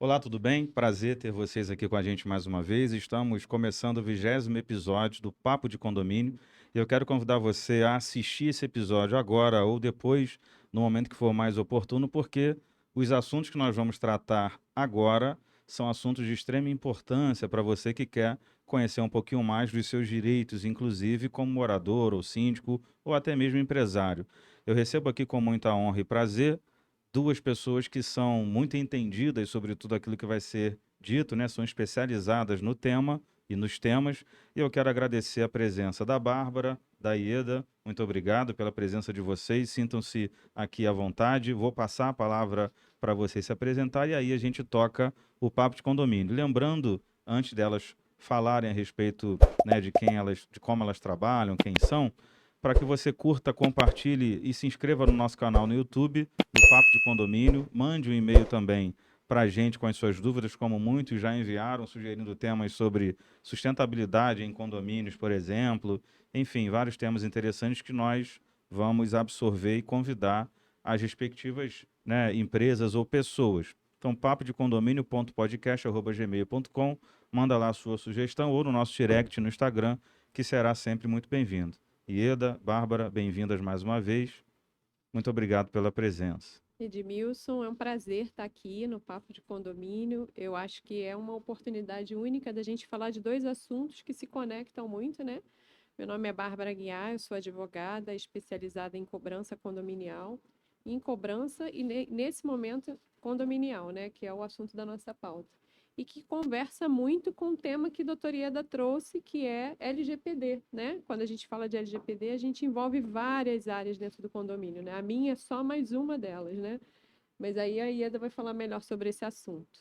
Olá, tudo bem? Prazer ter vocês aqui com a gente mais uma vez. Estamos começando o 20º episódio do Papo de Condomínio e eu quero convidar você a assistir esse episódio agora ou depois, no momento que for mais oportuno, porque os assuntos que nós vamos tratar agora são assuntos de extrema importância para você que quer conhecer um pouquinho mais dos seus direitos, inclusive como morador ou síndico ou até mesmo empresário. Eu recebo aqui com muita honra e prazer duas pessoas que são muito entendidas sobre tudo aquilo que vai ser dito, né? São especializadas no tema e nos temas. E eu quero agradecer a presença da Bárbara, da Ieda. Muito obrigado pela presença de vocês. Sintam-se aqui à vontade. Vou passar a palavra para vocês se apresentar e aí a gente toca o papo de condomínio. Lembrando, antes delas falarem a respeito, né, de quem elas, de como elas trabalham, quem são, para que você curta, compartilhe e se inscreva no nosso canal no YouTube, do Papo de Condomínio. Mande um e-mail também para a gente com as suas dúvidas, como muitos já enviaram, sugerindo temas sobre sustentabilidade em condomínios, por exemplo. Enfim, vários temas interessantes que nós vamos absorver e convidar as respectivas, né, empresas ou pessoas. Então, papo de condomínio.podcast@gmail.com, manda lá a sua sugestão ou no nosso direct no Instagram, que será sempre muito bem-vindo. Ieda, Bárbara, bem-vindas mais uma vez. Muito obrigado pela presença. Edmilson, é um prazer estar aqui no Papo de Condomínio. Eu acho que é uma oportunidade única da gente falar de dois assuntos que se conectam muito, né? Meu nome é Bárbara Guiar, eu sou advogada especializada em cobrança condominial, em cobrança e nesse momento condominial, né? Que é o assunto da nossa pauta. E que conversa muito com o tema que a doutora Ieda trouxe, que é LGPD, né? Quando a gente fala de LGPD, a gente envolve várias áreas dentro do condomínio, né? A minha é só mais uma delas, né? Mas aí a Ieda vai falar melhor sobre esse assunto.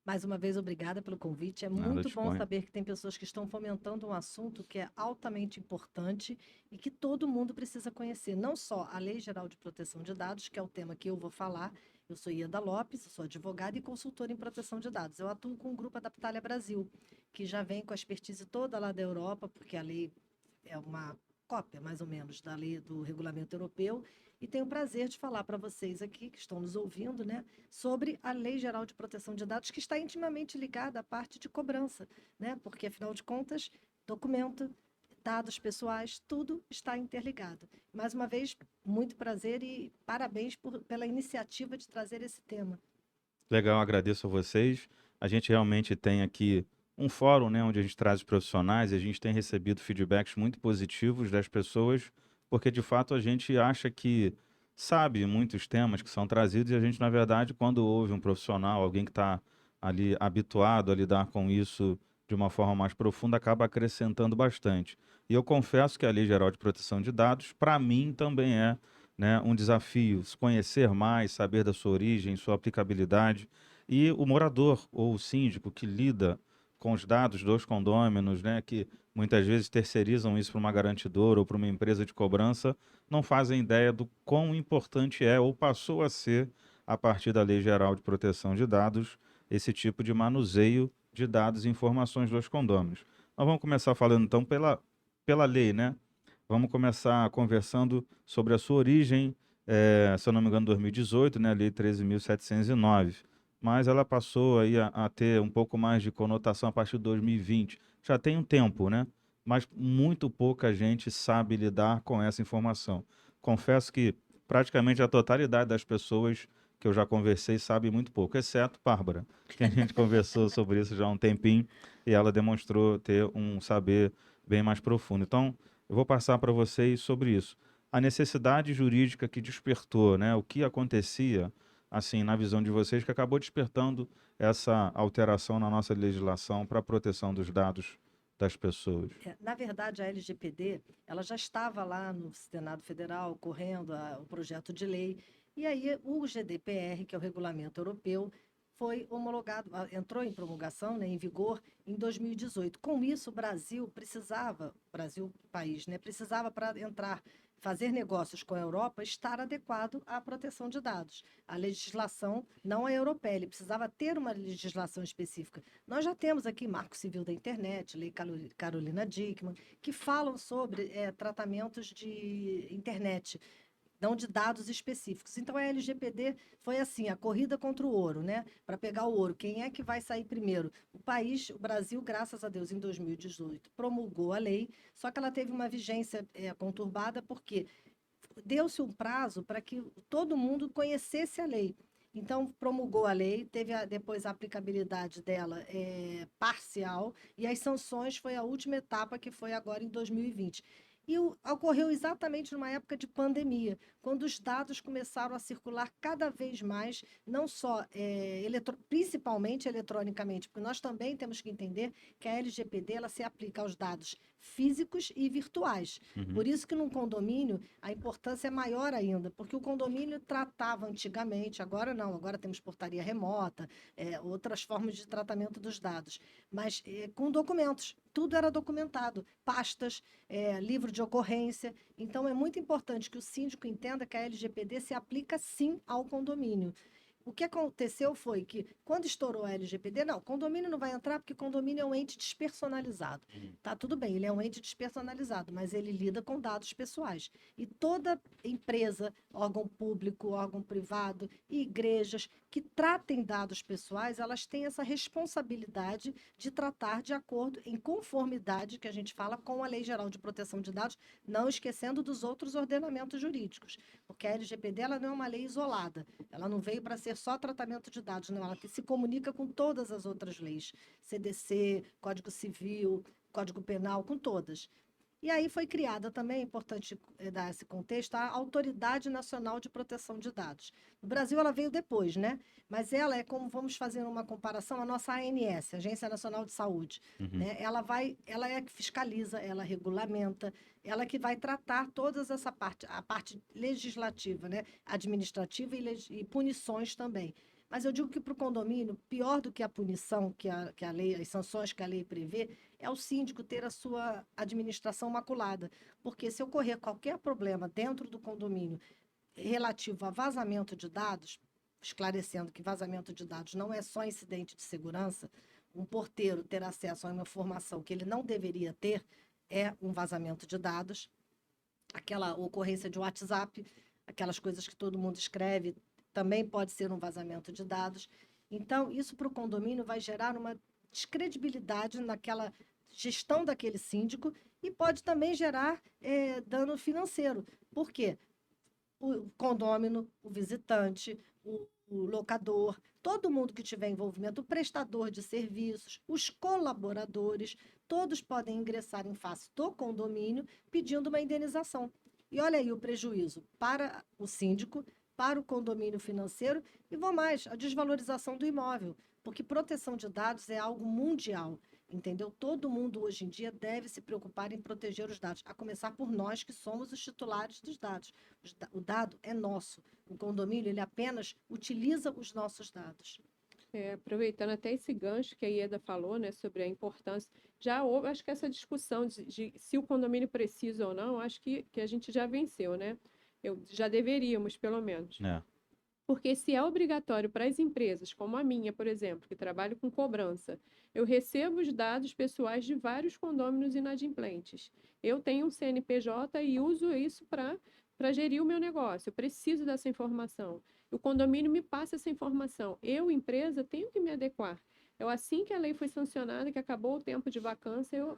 Mais uma vez, obrigada pelo convite. É Nada, muito bom disponha. saber que tem pessoas que estão fomentando um assunto que é altamente importante e que todo mundo precisa conhecer. Não só a Lei Geral de Proteção de Dados, que é o tema que eu vou falar. Eu sou Ieda Lopes, eu sou advogada e consultora em proteção de dados. Eu atuo com o Grupo Adaptalha Brasil, que já vem com a expertise toda lá da Europa, porque a lei é uma cópia, mais ou menos, da lei do regulamento europeu. E tenho o prazer de falar para vocês aqui, que estão nos ouvindo, né, sobre a Lei Geral de Proteção de Dados, que está intimamente ligada à parte de cobrança, né, porque, afinal de contas, documento, dados pessoais, tudo está interligado. Mais uma vez, muito prazer e parabéns pela iniciativa de trazer esse tema. Legal, agradeço a vocês. A gente realmente tem aqui um fórum, né, onde a gente traz os profissionais e a gente tem recebido feedbacks muito positivos das pessoas, porque de fato a gente acha que sabe muitos temas que são trazidos e a gente, na verdade, quando ouve um profissional, alguém que está ali habituado a lidar com isso de uma forma mais profunda, acaba acrescentando bastante. E eu confesso que a Lei Geral de Proteção de Dados, para mim, também é, né, um desafio, se conhecer mais, saber da sua origem, sua aplicabilidade. E o morador ou o síndico que lida com os dados dos condôminos, né, que muitas vezes terceirizam isso para uma garantidora ou para uma empresa de cobrança, não fazem ideia do quão importante é ou passou a ser, a partir da Lei Geral de Proteção de Dados, esse tipo de manuseio de dados e informações dos condôminos. Nós vamos começar falando então pela lei, né? Vamos começar conversando sobre a sua origem, se eu não me engano, 2018, né, a Lei 13.709. Mas ela passou aí a ter um pouco mais de conotação a partir de 2020. Já tem um tempo, né? Mas muito pouca gente sabe lidar com essa informação. Confesso que praticamente a totalidade das pessoas que eu já conversei sabe muito pouco, exceto Bárbara, que a gente conversou sobre isso já há um tempinho e ela demonstrou ter um saber bem mais profundo. Então, eu vou passar para vocês sobre isso. A necessidade jurídica que despertou, né? O que acontecia, assim, na visão de vocês, que acabou despertando essa alteração na nossa legislação para a proteção dos dados das pessoas. Na verdade, a LGPD, ela já estava lá no Senado Federal, correndo o projeto de lei, e aí o GDPR, que é o Regulamento Europeu, foi homologado, entrou em promulgação, né, em vigor em 2018. Com isso, o Brasil precisava, Brasil país, né, precisava para entrar, fazer negócios com a Europa, estar adequado à proteção de dados. A legislação não é europeia, ele precisava ter uma legislação específica. Nós já temos aqui Marco Civil da Internet, Lei Carolina Dickmann, que falam sobre tratamentos de internet, não de dados específicos. Então, a LGPD foi assim, a corrida contra o ouro, né? Para pegar o ouro, quem é que vai sair primeiro? O Brasil, graças a Deus, em 2018, promulgou a lei, só que ela teve uma vigência conturbada, porque deu-se um prazo para que todo mundo conhecesse a lei. Então, promulgou a lei, teve depois a aplicabilidade dela parcial, e as sanções foi a última etapa, que foi agora em 2020. E ocorreu exatamente numa época de pandemia, quando os dados começaram a circular cada vez mais, não só, principalmente eletronicamente, porque nós também temos que entender que a LGPD ela se aplica aos dados físicos e virtuais. Uhum. Por isso que num condomínio a importância é maior ainda, porque o condomínio tratava antigamente, agora não, agora temos portaria remota, outras formas de tratamento dos dados, mas com documentos, tudo era documentado, pastas, livro de ocorrência. Então é muito importante que o síndico entenda que a LGPD se aplica sim ao condomínio. O que aconteceu foi que, quando estourou a LGPD, não, condomínio não vai entrar porque condomínio é um ente despersonalizado. Tá tudo bem, ele é um ente despersonalizado, mas ele lida com dados pessoais. E toda empresa, órgão público, órgão privado e igrejas que tratem dados pessoais, elas têm essa responsabilidade de tratar de acordo, em conformidade, que a gente fala, com a Lei Geral de Proteção de Dados, não esquecendo dos outros ordenamentos jurídicos. Porque a LGPD ela não é uma lei isolada, ela não veio para ser só tratamento de dados, não, ela se comunica com todas as outras leis, CDC, Código Civil, Código Penal, com todas. E aí foi criada também, é importante dar esse contexto, a Autoridade Nacional de Proteção de Dados. No Brasil ela veio depois, né? Mas ela é como, vamos fazer uma comparação, a nossa ANS, Agência Nacional de Saúde. Uhum. Né? Ela é que fiscaliza, ela regulamenta, ela que vai tratar toda essa parte, a parte legislativa, né? Administrativa e punições também. Mas eu digo que para o condomínio, pior do que a punição que a lei, as sanções que a lei prevê, é o síndico ter a sua administração maculada. Porque se ocorrer qualquer problema dentro do condomínio relativo a vazamento de dados, esclarecendo que vazamento de dados não é só incidente de segurança, um porteiro ter acesso a uma informação que ele não deveria ter é um vazamento de dados, aquela ocorrência de WhatsApp, aquelas coisas que todo mundo escreve, também pode ser um vazamento de dados. Então, isso para o condomínio vai gerar uma descredibilidade naquela gestão daquele síndico e pode também gerar dano financeiro. Por quê? O condômino, o visitante, o locador, todo mundo que tiver envolvimento, o prestador de serviços, os colaboradores, todos podem ingressar em face do condomínio pedindo uma indenização. E olha aí o prejuízo para o síndico, para o condomínio financeiro e, vou mais, a desvalorização do imóvel, porque proteção de dados é algo mundial, entendeu? Todo mundo hoje em dia deve se preocupar em proteger os dados, a começar por nós que somos os titulares dos dados. O dado é nosso, o condomínio ele apenas utiliza os nossos dados. Aproveitando até esse gancho que a Ieda falou, né, sobre a importância, já houve, acho que essa discussão de se o condomínio precisa ou não, acho que a gente já venceu, né? Já deveríamos, pelo menos. Porque se é obrigatório para as empresas, como a minha, por exemplo, que trabalho com cobrança, eu recebo os dados pessoais de vários condôminos inadimplentes. Eu tenho um CNPJ e uso isso para gerir o meu negócio. Eu preciso dessa informação. O condomínio me passa essa informação. Eu, empresa, tenho que me adequar. Assim que a lei foi sancionada, que acabou o tempo de vacância, eu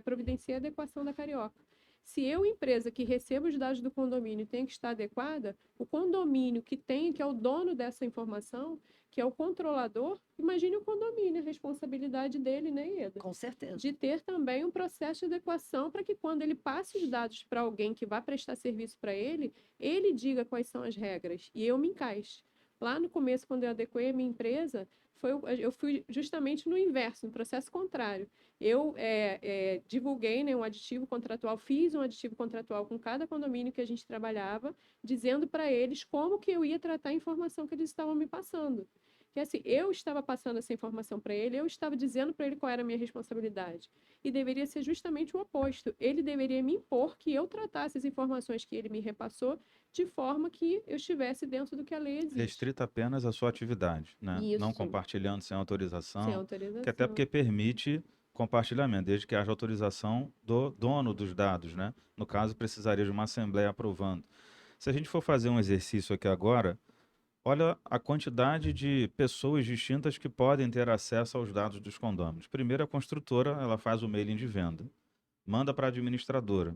providenciei a adequação da Carioca. Se eu, empresa que recebo os dados do condomínio, tenho que estar adequada, o condomínio que é o dono dessa informação, que é o controlador, imagine o condomínio, a responsabilidade dele, né, Ieda? Com certeza. De ter também um processo de adequação para que quando ele passe os dados para alguém que vai prestar serviço para ele diga quais são as regras e eu me encaixe. Lá no começo, quando eu adequei a minha empresa, eu fui justamente no inverso, no processo contrário. Eu divulguei, né, um aditivo contratual, fiz um aditivo contratual com cada condomínio que a gente trabalhava, dizendo para eles como que eu ia tratar a informação que eles estavam me passando. Que assim, eu estava passando essa informação para ele, eu estava dizendo para ele qual era a minha responsabilidade. E deveria ser justamente o oposto. Ele deveria me impor que eu tratasse as informações que ele me repassou de forma que eu estivesse dentro do que a lei exige. Restrita apenas a sua atividade, né? Isso. Não compartilhando sem autorização. Sem autorização. Que até porque permite compartilhamento, desde que haja autorização do dono dos dados, né? No caso, precisaria de uma assembleia aprovando. Se a gente for fazer um exercício aqui agora, olha a quantidade de pessoas distintas que podem ter acesso aos dados dos condôminos. Primeiro, a construtora, ela faz o mailing de venda, manda para a administradora,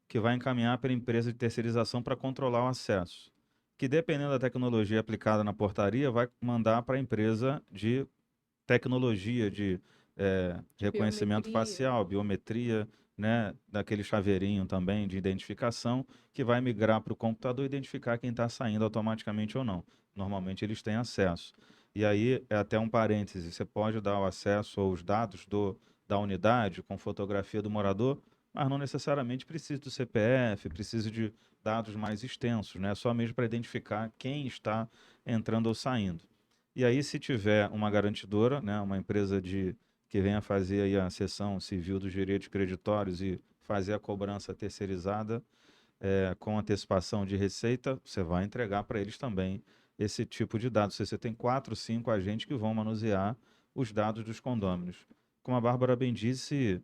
que vai encaminhar para a empresa de terceirização para controlar o acesso, que dependendo da tecnologia aplicada na portaria, vai mandar para a empresa de tecnologia de De reconhecimento biometria. facial, biometria, né, daquele chaveirinho também de identificação, que vai migrar para o computador e identificar quem está saindo automaticamente ou não. Normalmente eles têm acesso. E aí, é até um parêntese, você pode dar o acesso aos dados da unidade com fotografia do morador, mas não necessariamente precisa do CPF, precisa de dados mais extensos, né? Só mesmo para identificar quem está entrando ou saindo. E aí, se tiver uma garantidora, né, uma empresa que venha fazer aí a seção civil dos direitos creditórios e fazer a cobrança terceirizada com antecipação de receita, você vai entregar para eles também esse tipo de dados. Você tem 4, 5 agentes que vão manusear os dados dos condôminos. Como a Bárbara bem disse,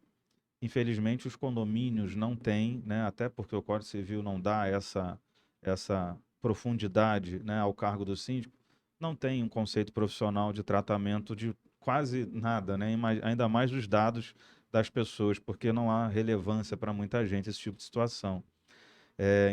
infelizmente os condomínios não têm, né, até porque o Código Civil não dá essa profundidade, né, ao cargo do síndico, não tem um conceito profissional de tratamento de quase nada, né, ainda mais dos dados das pessoas, porque não há relevância para muita gente esse tipo de situação.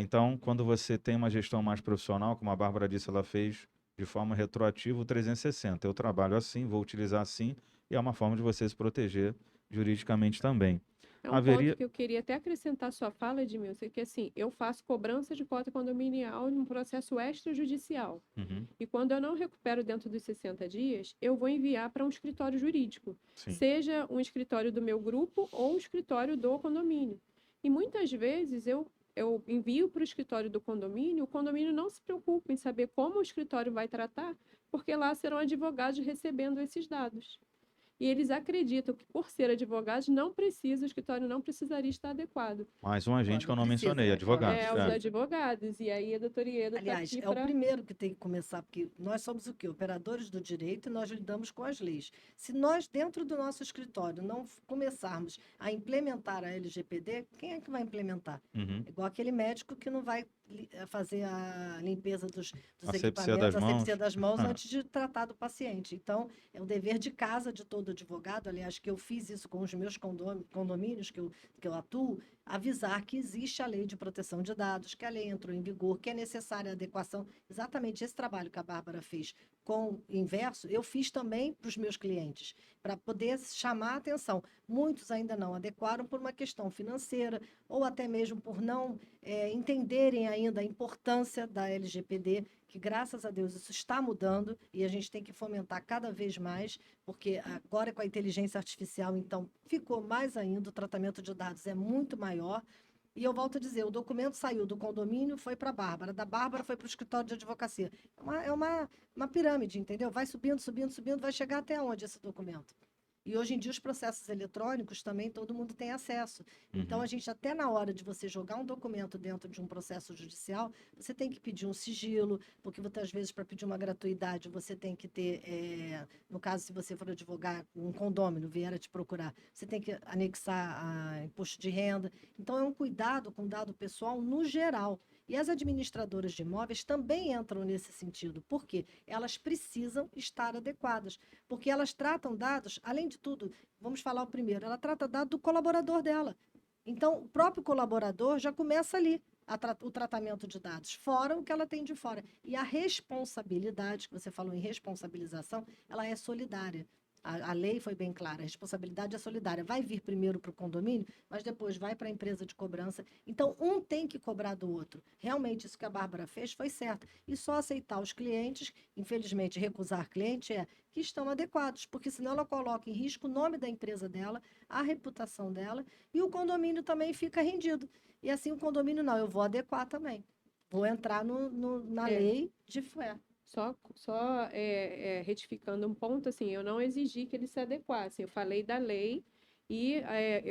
Então, quando você tem uma gestão mais profissional, como a Bárbara disse, ela fez de forma retroativa o 360. Eu trabalho assim, vou utilizar assim, e é uma forma de você se proteger juridicamente também. É um ponto Haveria. que eu queria até acrescentar à sua fala, Edmilson, que assim, eu faço cobrança de cota condominial num processo extrajudicial. Uhum, E quando eu não recupero dentro dos 60 dias, eu vou enviar para um escritório jurídico, sim. seja um escritório do meu grupo ou um escritório do condomínio. E muitas vezes eu envio para o escritório do condomínio, o condomínio não se preocupa em saber como o escritório vai tratar, porque lá serão advogados recebendo esses dados. E eles acreditam que, por ser advogados, não precisa, o escritório não precisaria estar adequado. Mais um agente que Quando eu não precisa, mencionei, né? Quando advogados. É, os precisa. advogados. E aí a doutora Ieda está Aliás, aqui é o para. primeiro que tem que começar, porque nós somos o quê? Operadores do direito e nós lidamos com as leis. Se nós, dentro do nosso escritório, não começarmos a implementar a LGPD, quem é que vai implementar? Uhum. É igual aquele médico que não vai fazer a limpeza dos Asepsia equipamentos, das a asepsia mãos. das mãos antes de tratar do paciente. Então, é o dever de casa de todo advogado, aliás, que eu fiz isso com os meus condomínios que eu atuo, avisar que existe a lei de proteção de dados, que a lei entrou em vigor, que é necessária a adequação. Exatamente esse trabalho que a Bárbara fez com o inverso, eu fiz também para os meus clientes, para poder chamar a atenção. Muitos ainda não adequaram por uma questão financeira, ou até mesmo por não entenderem ainda a importância da LGPD, que graças a Deus isso está mudando e a gente tem que fomentar cada vez mais, porque agora com a inteligência artificial, então, ficou mais ainda, o tratamento de dados é muito maior. E eu volto a dizer, o documento saiu do condomínio, foi para a Bárbara, da Bárbara foi para o escritório de advocacia. É uma pirâmide, entendeu? Vai subindo, subindo, subindo, vai chegar até onde esse documento? E hoje em dia os processos eletrônicos também todo mundo tem acesso. Então Uhum. a gente até na hora de você jogar um documento dentro de um processo judicial, você tem que pedir um sigilo, porque muitas vezes para pedir uma gratuidade você tem que ter, no caso se você for advogar um condômino vier a te procurar, você tem que anexar imposto de renda. Então é um cuidado com o dado pessoal no geral. E as administradoras de imóveis também entram nesse sentido, porque elas precisam estar adequadas, porque elas tratam dados, além de tudo, vamos falar o primeiro, ela trata dado do colaborador dela. Então, o próprio colaborador já começa ali o tratamento de dados, fora o que ela tem de fora. E a responsabilidade, que você falou em responsabilização, ela é solidária. A lei foi bem clara, a responsabilidade é solidária. Vai vir primeiro para o condomínio, mas depois vai para a empresa de cobrança. Então, um tem que cobrar do outro. Realmente, isso que a Bárbara fez foi certo. E só aceitar os clientes, infelizmente, recusar cliente que estão adequados, porque senão ela coloca em risco o nome da empresa dela, a reputação dela, e o condomínio também fica rendido. E assim o condomínio, não, eu vou adequar também. Vou entrar na É, lei de fé. só retificando um ponto, assim, eu não exigi que ele se adequasse. Eu falei da lei e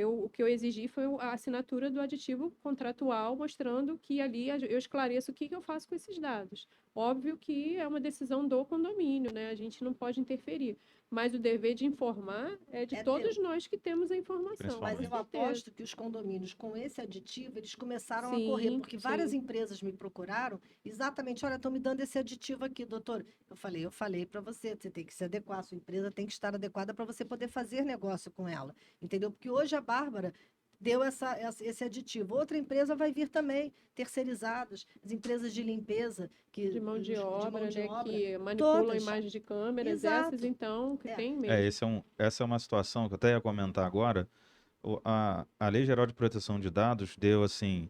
o que eu exigi foi a assinatura do aditivo contratual, mostrando que ali eu esclareço o que eu faço com esses dados. Óbvio que é uma decisão do condomínio, né? A gente não pode interferir. mas o dever de informar é de É todos nós que temos a informação, Principalmente. Mas com eu certeza. aposto que os condomínios, com esse aditivo, eles começaram a correr, Sim, porque várias sim. empresas me procuraram exatamente, olha, estão me dando esse aditivo aqui, doutor. Eu falei para você, você tem que se adequar, sua empresa tem que estar adequada para você poder fazer negócio com ela, entendeu? Porque hoje a Bárbara deu esse aditivo. Outra empresa vai vir também, terceirizadas, as empresas de limpeza, De mão de de mão obra, de né, obra, que manipulam todas. imagens de câmeras, essas Exato. então, que É. tem É, mesmo. essa é uma situação que eu até ia comentar agora. A Lei Geral de Proteção de Dados deu, assim,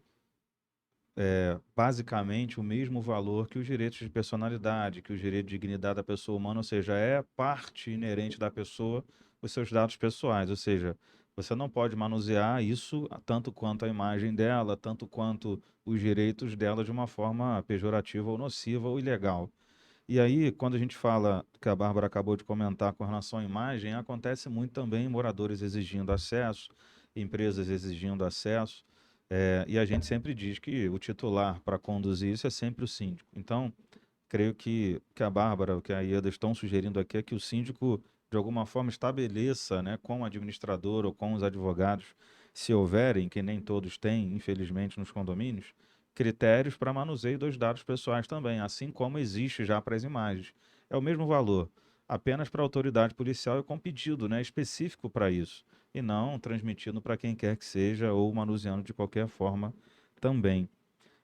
basicamente o mesmo valor que os direitos de personalidade, que os direitos de dignidade da pessoa humana, ou seja, é parte inerente da pessoa os seus dados pessoais, ou seja, você não pode manusear isso tanto quanto a imagem dela, tanto quanto os direitos dela de uma forma pejorativa ou nociva ou ilegal. E aí, quando a gente fala que a Bárbara acabou de comentar com relação à imagem, acontece muito também moradores exigindo acesso, empresas exigindo acesso, e a gente sempre diz que o titular para conduzir isso é sempre o síndico. Então, creio que a Bárbara, que a Ieda estão sugerindo aqui é que o síndico, de alguma forma, estabeleça, né, com o administrador ou com os advogados, se houverem, que nem todos têm, infelizmente, nos condomínios, critérios para manuseio dos dados pessoais também, assim como existe já para as imagens. É o mesmo valor, apenas para a autoridade policial e com pedido, né, específico para isso, e não transmitindo para quem quer que seja ou manuseando de qualquer forma também.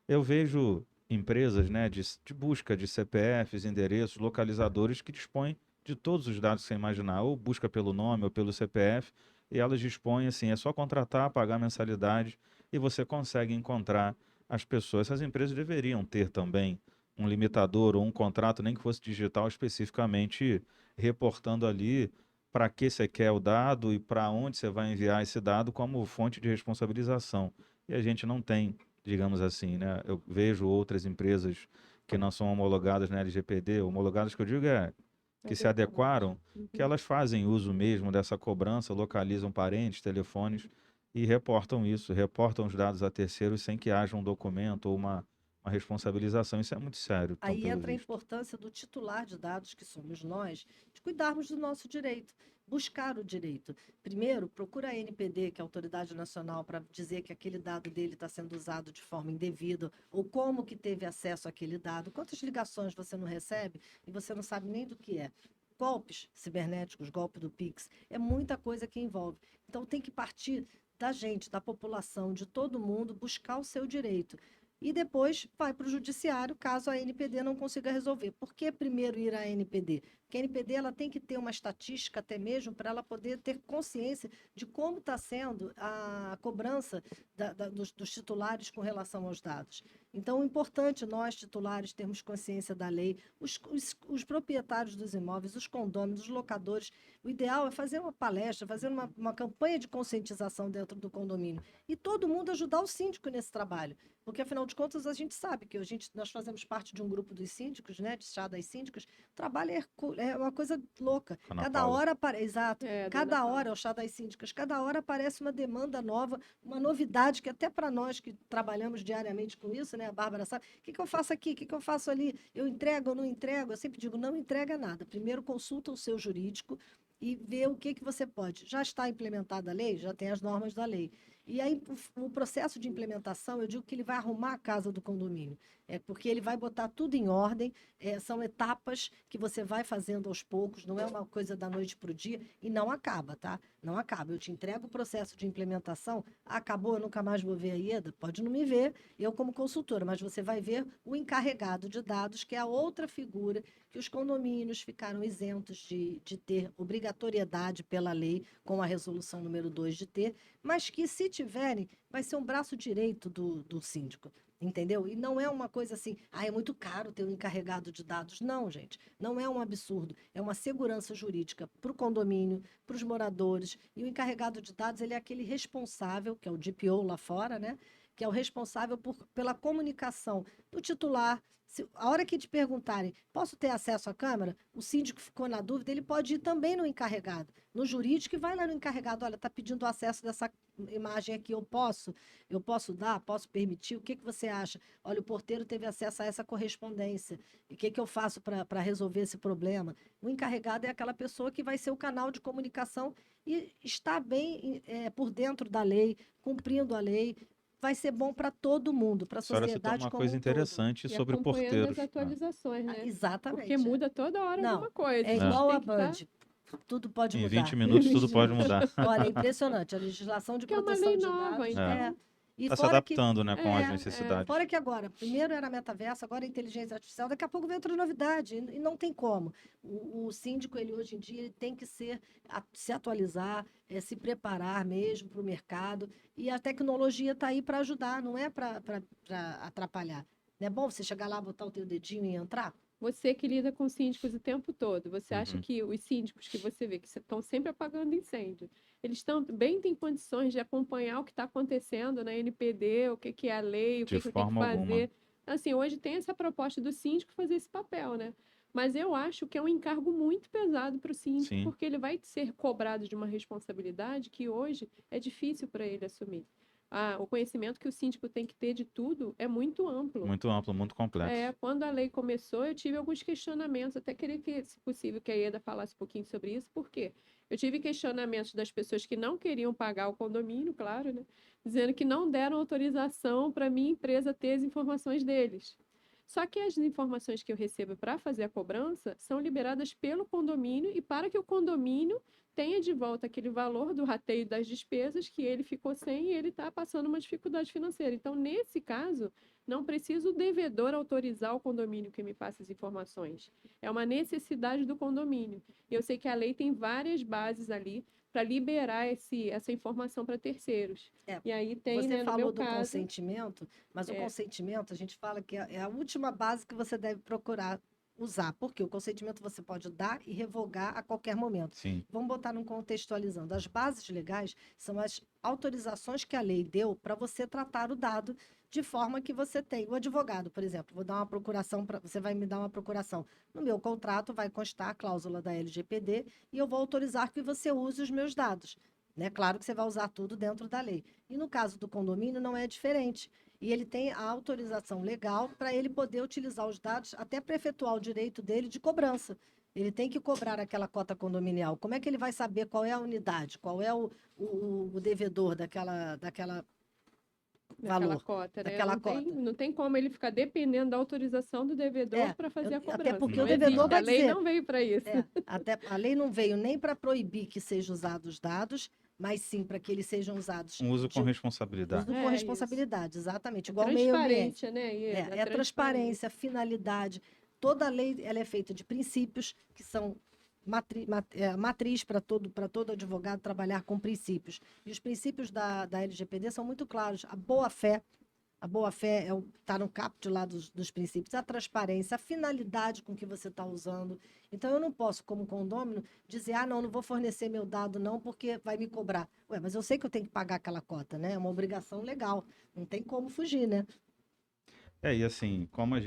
Eu vejo empresas, né, de busca de CPFs, endereços, localizadores que dispõem de todos os dados que você imaginar, ou busca pelo nome ou pelo CPF, e elas dispõem assim, é só contratar, pagar mensalidade e você consegue encontrar as pessoas. Essas empresas deveriam ter também um limitador ou um contrato, nem que fosse digital, especificamente reportando ali para que você quer o dado e para onde você vai enviar esse dado como fonte de responsabilização. E a gente não tem, digamos assim, né? Eu vejo outras empresas que não são homologadas na LGPD, homologadas que eu digo que se adequaram, que Uhum. elas fazem uso mesmo dessa cobrança, localizam parentes, telefones e reportam isso, reportam os dados a terceiros sem que haja um documento ou uma responsabilização. Isso é muito sério, então, Aí pelo entra a visto. importância do titular de dados, que somos nós, de cuidarmos do nosso direito, buscar o direito. Primeiro, procura a NPD, que é a Autoridade Nacional, para dizer que aquele dado dele está sendo usado de forma indevida, ou como que teve acesso àquele dado. Quantas ligações você não recebe e você não sabe nem do que é? Golpes cibernéticos, golpe do Pix, é muita coisa que envolve. Então tem que partir da gente, da população, de todo mundo, buscar o seu direito e depois vai para o judiciário caso a NPD não consiga resolver. Por que primeiro ir à NPD? Porque a NPD ela tem que ter uma estatística até mesmo para ela poder ter consciência de como está sendo a cobrança dos titulares com relação aos dados. Então, é importante nós, titulares, termos consciência da lei, os proprietários dos imóveis, os condôminos, os locadores. O ideal é fazer uma palestra, fazer uma campanha de conscientização dentro do condomínio e todo mundo ajudar o síndico nesse trabalho. Porque, afinal de contas, a gente sabe que nós fazemos parte de um grupo dos síndicos, né, de chá das síndicas. O trabalho é uma coisa louca. Ana Cada Paula. hora, exato, É, da Ana cada Paula. hora é o chá das síndicas, cada hora aparece uma demanda nova, uma novidade que até para nós que trabalhamos diariamente com isso, né, a Bárbara sabe, o que eu faço aqui, o que eu faço ali, eu entrego ou não entrego? Eu sempre digo, não entrega nada. Primeiro consulta o seu jurídico e vê o que você pode. Já está implementada a lei? Já tem as normas da lei. E aí, o processo de implementação, eu digo que ele vai arrumar a casa do condomínio. É porque ele vai botar tudo em ordem, são etapas que você vai fazendo aos poucos, não é uma coisa da noite para o dia, e não acaba, tá? Não acaba. Eu te entrego o processo de implementação, acabou, eu nunca mais vou ver a Ieda, pode não me ver, eu como consultora, mas você vai ver o encarregado de dados, que é a outra figura que os condomínios ficaram isentos de ter obrigatoriedade pela lei, com a resolução número 2 de ter, mas que, se tiverem, vai ser um braço direito do síndico, entendeu? E não é uma coisa assim, é muito caro ter um encarregado de dados. Não, gente, não é um absurdo. É uma segurança jurídica para o condomínio, para os moradores. E o encarregado de dados, ele é aquele responsável, que é o DPO lá fora, né? que é o responsável pela comunicação do titular. A hora que te perguntarem, posso ter acesso à câmera? O síndico ficou na dúvida, ele pode ir também no encarregado, no jurídico, e vai lá no encarregado, olha, está pedindo acesso dessa imagem aqui, eu posso dar, posso permitir, o que você acha? Olha, o porteiro teve acesso a essa correspondência, e o que eu faço para resolver esse problema? O encarregado é aquela pessoa que vai ser o canal de comunicação e está bem por dentro da lei, cumprindo a lei, vai ser bom para todo mundo, para a A senhora citou sociedade uma como coisa um todo. interessante E sobre acompanhando porteiros, as né? atualizações, né? Porque Exatamente. muda toda hora Não, alguma coisa. é A gente igual tem a que tá- Band. Tudo pode Em mudar. 20 minutos tudo pode mudar. Olha, é impressionante. A legislação de Porque é uma proteção lei de nova, dados então. e Está se fora que adaptando, né, com as É, necessidades. fora que agora, primeiro era metaverso, agora é inteligência artificial, daqui a pouco vem outra novidade, e não tem como. O síndico, ele hoje em dia, ele tem que se atualizar, se preparar mesmo para o mercado, e a tecnologia está aí para ajudar, não é para atrapalhar. Não é bom você chegar lá, botar o teu dedinho e entrar? Você que lida com síndicos o tempo todo, você acha Uhum. que os síndicos que você vê que estão sempre apagando incêndio, eles também têm condições de acompanhar o que está acontecendo na NPD, o que é a lei, o De que eu tenho que forma alguma. fazer? Assim, hoje tem essa proposta do síndico fazer esse papel, né? Mas eu acho que é um encargo muito pesado para o síndico, Sim. porque ele vai ser cobrado de uma responsabilidade que hoje é difícil para ele assumir. O conhecimento que o síndico tem que ter de tudo é muito amplo. Muito amplo, muito complexo. Quando a lei começou, eu tive alguns questionamentos, até queria que, se possível, que a Ieda falasse um pouquinho sobre isso, porque eu tive questionamentos das pessoas que não queriam pagar o condomínio, claro, né? Dizendo que não deram autorização para minha empresa ter as informações deles. Só que as informações que eu recebo para fazer a cobrança são liberadas pelo condomínio e para que o condomínio tenha de volta aquele valor do rateio das despesas que ele ficou sem e ele está passando uma dificuldade financeira. Então, nesse caso, não precisa o devedor autorizar o condomínio que me passe as informações. É uma necessidade do condomínio. Eu sei que a lei tem várias bases ali para liberar essa informação para terceiros. E aí tem, Você né, no falou meu do caso... consentimento, mas o consentimento, a gente fala que é a última base que você deve procurar usar, porque o consentimento você pode dar e revogar a qualquer momento. Sim. Vamos botar num contextualizando. As bases legais são as autorizações que a lei deu para você tratar o dado de forma que você tem. O advogado, por exemplo, vou dar uma procuração, você vai me dar uma procuração. No meu contrato vai constar a cláusula da LGPD e eu vou autorizar que você use os meus dados. Né? Claro que você vai usar tudo dentro da lei. E no caso do condomínio não é diferente. E ele tem a autorização legal para ele poder utilizar os dados até para efetuar o direito dele de cobrança. Ele tem que cobrar aquela cota condominial. Como é que ele vai saber qual é a unidade, qual é o devedor daquela valor, cota, né? daquela Não tem, cota? não tem como ele ficar dependendo da autorização do devedor para fazer a cobrança. Até porque Não o devedor existe. vai A lei dizer, não veio para isso. a lei não veio nem para proibir que sejam usados os dados, mas sim para que eles sejam usados Um uso com responsabilidade. uso com responsabilidade, exatamente. Igual o meio ambiente. Transparência, né, Ieda? É transparência, finalidade. Toda lei ela é feita de princípios que são matriz para todo advogado trabalhar com princípios. E os princípios da LGPD são muito claros. A boa-fé está no caput lá dos princípios, a transparência, a finalidade com que você está usando. Então, eu não posso, como condômino, dizer, não vou fornecer meu dado não, porque vai me cobrar. Ué, mas eu sei que eu tenho que pagar aquela cota, né? É uma obrigação legal. Não tem como fugir, né? E assim, como a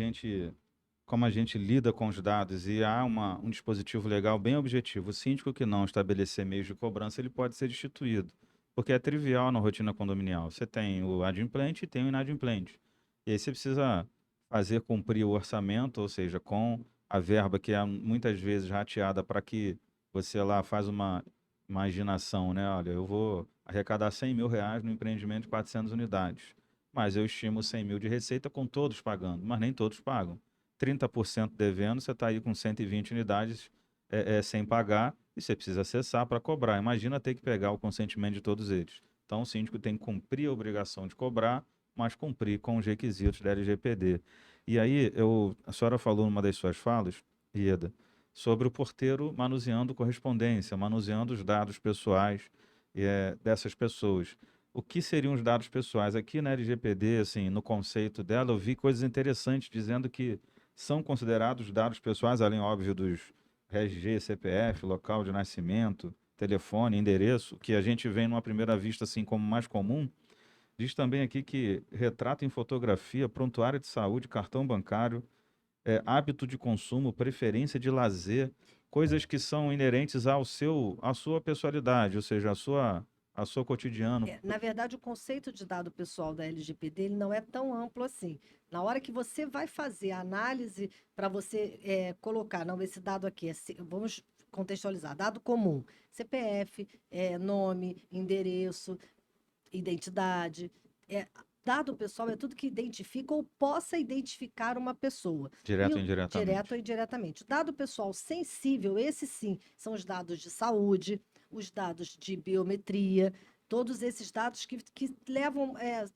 gente lida com os dados e há um dispositivo legal bem objetivo, o síndico que não estabelecer meios de cobrança, ele pode ser destituído, porque é trivial na rotina condominial. Você tem o adimplente e tem o inadimplente. E aí você precisa fazer cumprir o orçamento, ou seja, com a verba que é muitas vezes rateada para que você lá faz uma imaginação, né? Olha, eu vou arrecadar R$ 100 mil no empreendimento de 400 unidades, mas eu estimo 100 mil de receita com todos pagando, mas nem todos pagam. 30% devendo, você está aí com 120 unidades sem pagar e você precisa acessar para cobrar. Imagina ter que pegar o consentimento de todos eles. Então, o síndico tem que cumprir a obrigação de cobrar, mas cumprir com os requisitos da LGPD. E aí, a senhora falou numa das suas falas, Ieda, sobre o porteiro manuseando correspondência, manuseando os dados pessoais dessas pessoas. O que seriam os dados pessoais? Aqui na LGPD, assim, no conceito dela, eu vi coisas interessantes dizendo que são considerados dados pessoais, além, óbvio, dos RG, CPF, local de nascimento, telefone, endereço, que a gente vê numa primeira vista assim como mais comum, Diz também aqui que retrato em fotografia, prontuário de saúde, cartão bancário, hábito de consumo, preferência de lazer, coisas que são inerentes à sua pessoalidade, ou seja, a sua cotidiano. Na verdade, o conceito de dado pessoal da LGPD ele não é tão amplo assim. Na hora que você vai fazer a análise para você colocar, não, esse dado aqui vamos contextualizar, dado comum, CPF, nome, endereço, identidade. Dado pessoal é tudo que identifica ou possa identificar uma pessoa. Direto ou Direto indiretamente. ou indiretamente. Dado pessoal sensível, esse sim, são os dados de saúde, os dados de biometria, todos esses dados que levam.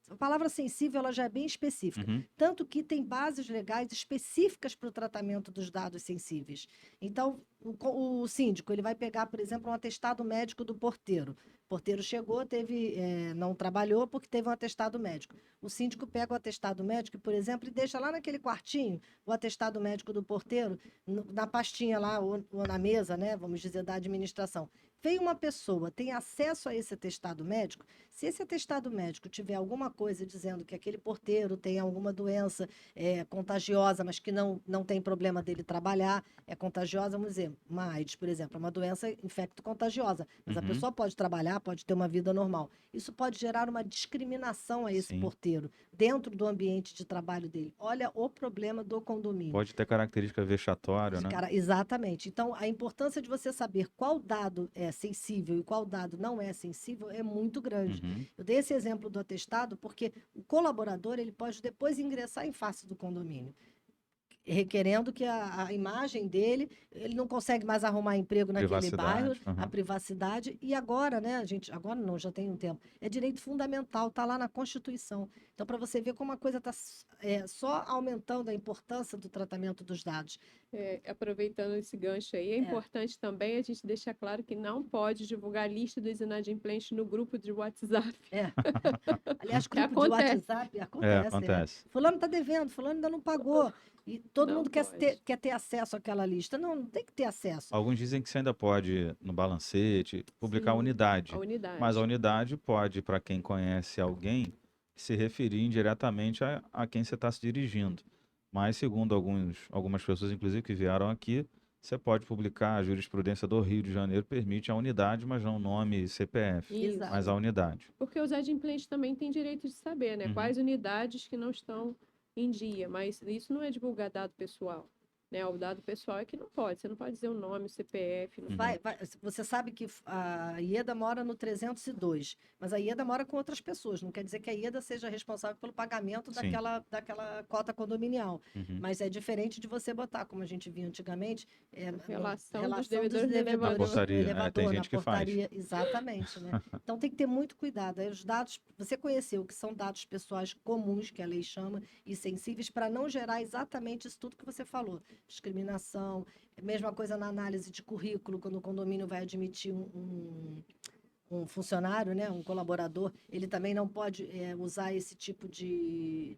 A palavra sensível ela já é bem específica. Uhum. Tanto que tem bases legais específicas para o tratamento dos dados sensíveis. Então, o síndico ele vai pegar, por exemplo, um atestado médico do porteiro. O porteiro chegou, não trabalhou porque teve um atestado médico. O síndico pega o atestado médico, por exemplo, e deixa lá naquele quartinho o atestado médico do porteiro, na pastinha lá, ou na mesa, né? Vamos dizer, da administração. Veio uma pessoa, tem acesso a esse atestado médico, se esse atestado médico tiver alguma coisa dizendo que aquele porteiro tem alguma doença contagiosa, mas que não tem problema dele trabalhar, é contagiosa, vamos dizer, uma AIDS, por exemplo, é uma doença infecto-contagiosa, mas a Uhum. pessoa pode trabalhar, pode ter uma vida normal. Isso pode gerar uma discriminação a esse Sim. porteiro dentro do ambiente de trabalho dele. Olha o problema do condomínio. Pode ter característica vexatória, né? Exatamente. Então, a importância de você saber qual dado é sensível e qual dado não é sensível é muito grande. Uhum. Eu dei esse exemplo do atestado porque o colaborador ele pode depois ingressar em face do condomínio, requerendo que a imagem dele, ele não consegue mais arrumar emprego naquele bairro, Privacidade. a Uhum. privacidade, e agora, né, agora não, já tem um tempo, é direito fundamental, está lá na Constituição. Então, para você ver como a coisa está só aumentando a importância do tratamento dos dados. Aproveitando esse gancho aí, é importante também a gente deixar claro que não pode divulgar a lista dos inadimplentes no grupo de WhatsApp. Aliás, grupo de WhatsApp acontece. Fulano está devendo, fulano ainda não pagou. E todo mundo quer ter acesso àquela lista. Não tem que ter acesso. Alguns dizem que você ainda pode, no balancete, publicar a unidade. Mas a unidade pode, para quem conhece alguém, se referir indiretamente a quem você está se dirigindo. Mas, segundo algumas pessoas, inclusive, que vieram aqui, você pode publicar, a jurisprudência do Rio de Janeiro permite a unidade, mas não o nome e CPF, Isso. mas a unidade. Porque os adimplentes também têm direito de saber, né? Uhum. Quais unidades que não estão em dia, mas isso não é divulgar dado pessoal. Né? O dado pessoal é que não pode. Você não pode dizer o nome, o CPF. Não Você sabe que a Ieda mora no 302, mas a Ieda mora com outras pessoas. Não quer dizer que a Ieda seja responsável pelo pagamento daquela cota condominial. Uhum. Mas é diferente de você botar, como a gente via antigamente, relação dos dos devedores no elevador, portaria, tem gente que portaria, exatamente, né? Então tem que ter muito cuidado. Aí os dados, você conheceu que são dados pessoais comuns, que a lei chama, e sensíveis, para não gerar exatamente isso tudo que você falou. Discriminação, mesma coisa na análise de currículo, quando o condomínio vai admitir um funcionário, né, um colaborador, ele também não pode usar esse tipo de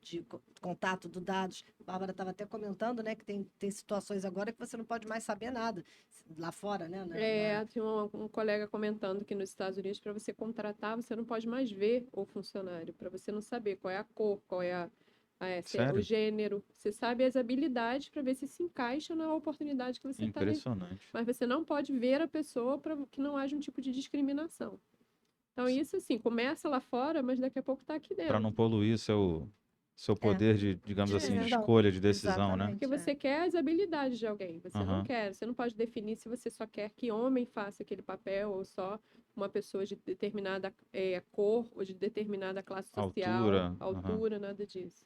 contato de dados. A Bárbara estava até comentando, né, que tem situações agora que você não pode mais saber nada lá fora, né? Tinha um colega comentando que nos Estados Unidos, para você contratar, você não pode mais ver o funcionário, para você não saber qual é a cor, qual é o gênero. Você sabe as habilidades para ver se encaixa na oportunidade que você está vendo. Impressionante. Mas você não pode ver a pessoa para que não haja um tipo de discriminação. Então, isso, assim, começa lá fora, mas daqui a pouco está aqui dentro. Para não poluir seu poder de, digamos assim, de escolha, de decisão, né? Porque você quer as habilidades de alguém. Você não quer. Você não pode definir se você só quer que homem faça aquele papel ou só uma pessoa de determinada cor ou de determinada classe social, altura, nada disso.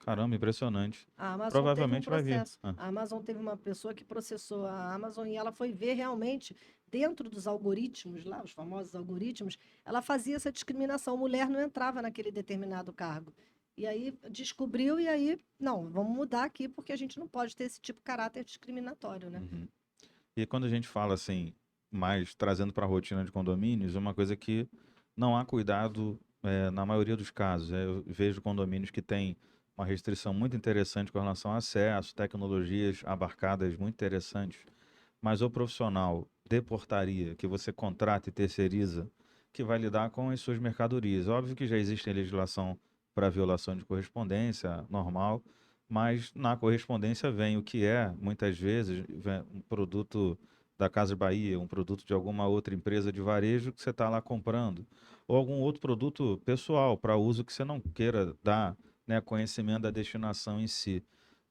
Caramba, impressionante. A Amazon Provavelmente vai vir. A Amazon teve uma pessoa que processou a Amazon e ela foi ver realmente dentro dos algoritmos lá, os famosos algoritmos, ela fazia essa discriminação. Mulher não entrava naquele determinado cargo. E aí descobriu e aí, não, vamos mudar aqui porque a gente não pode ter esse tipo de caráter discriminatório, né? Uhum. E quando a gente fala assim, mais trazendo para a rotina de condomínios, uma coisa que não há cuidado na maioria dos casos. Eu vejo condomínios que têm uma restrição muito interessante com relação ao acesso, tecnologias abarcadas muito interessantes, mas o profissional de portaria que você contrata e terceiriza, que vai lidar com as suas mercadorias. Óbvio que já existe legislação para violação de correspondência normal, mas na correspondência vem o que é, muitas vezes, vem um produto da Casa Bahia, um produto de alguma outra empresa de varejo que você está lá comprando, ou algum outro produto pessoal para uso que você não queira dar, né, conhecimento da destinação em si,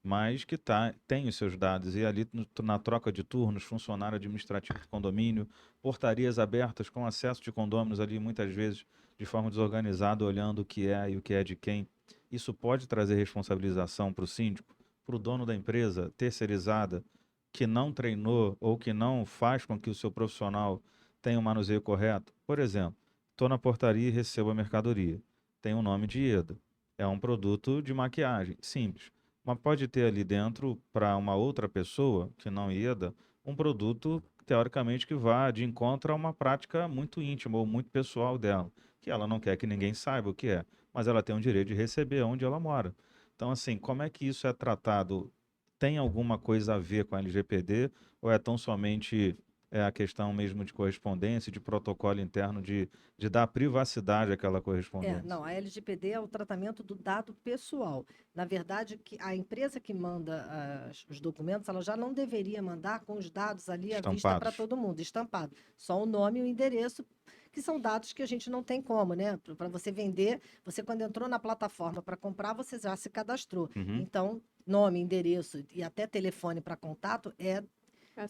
mas que tem os seus dados. E ali na troca de turnos, funcionário administrativo do condomínio, portarias abertas com acesso de condôminos ali, muitas vezes de forma desorganizada, olhando o que é e o que é de quem. Isso pode trazer responsabilização para o síndico, para o dono da empresa terceirizada, que não treinou ou que não faz com que o seu profissional tenha o manuseio correto. Por exemplo, estou na portaria e recebo a mercadoria. Tem o nome de Ieda. É um produto de maquiagem, simples. Mas pode ter ali dentro, para uma outra pessoa, que não Ieda, um produto, teoricamente, que vá de encontro a uma prática muito íntima ou muito pessoal dela, que ela não quer que ninguém saiba o que é, mas ela tem o direito de receber onde ela mora. Então, assim, como é que isso é tratado? Tem alguma coisa a ver com a LGPD ou é tão somente a questão mesmo de correspondência, de protocolo interno, de dar privacidade àquela correspondência? Não, a LGPD é o tratamento do dado pessoal. Na verdade, que a empresa que manda os documentos, ela já não deveria mandar com os dados ali à vista para Estampados. todo mundo, estampado. Só o nome e o endereço, que são dados que a gente não tem como, né? Para você vender, você quando entrou na plataforma para comprar, você já se cadastrou. Uhum. Então, nome, endereço e até telefone para contato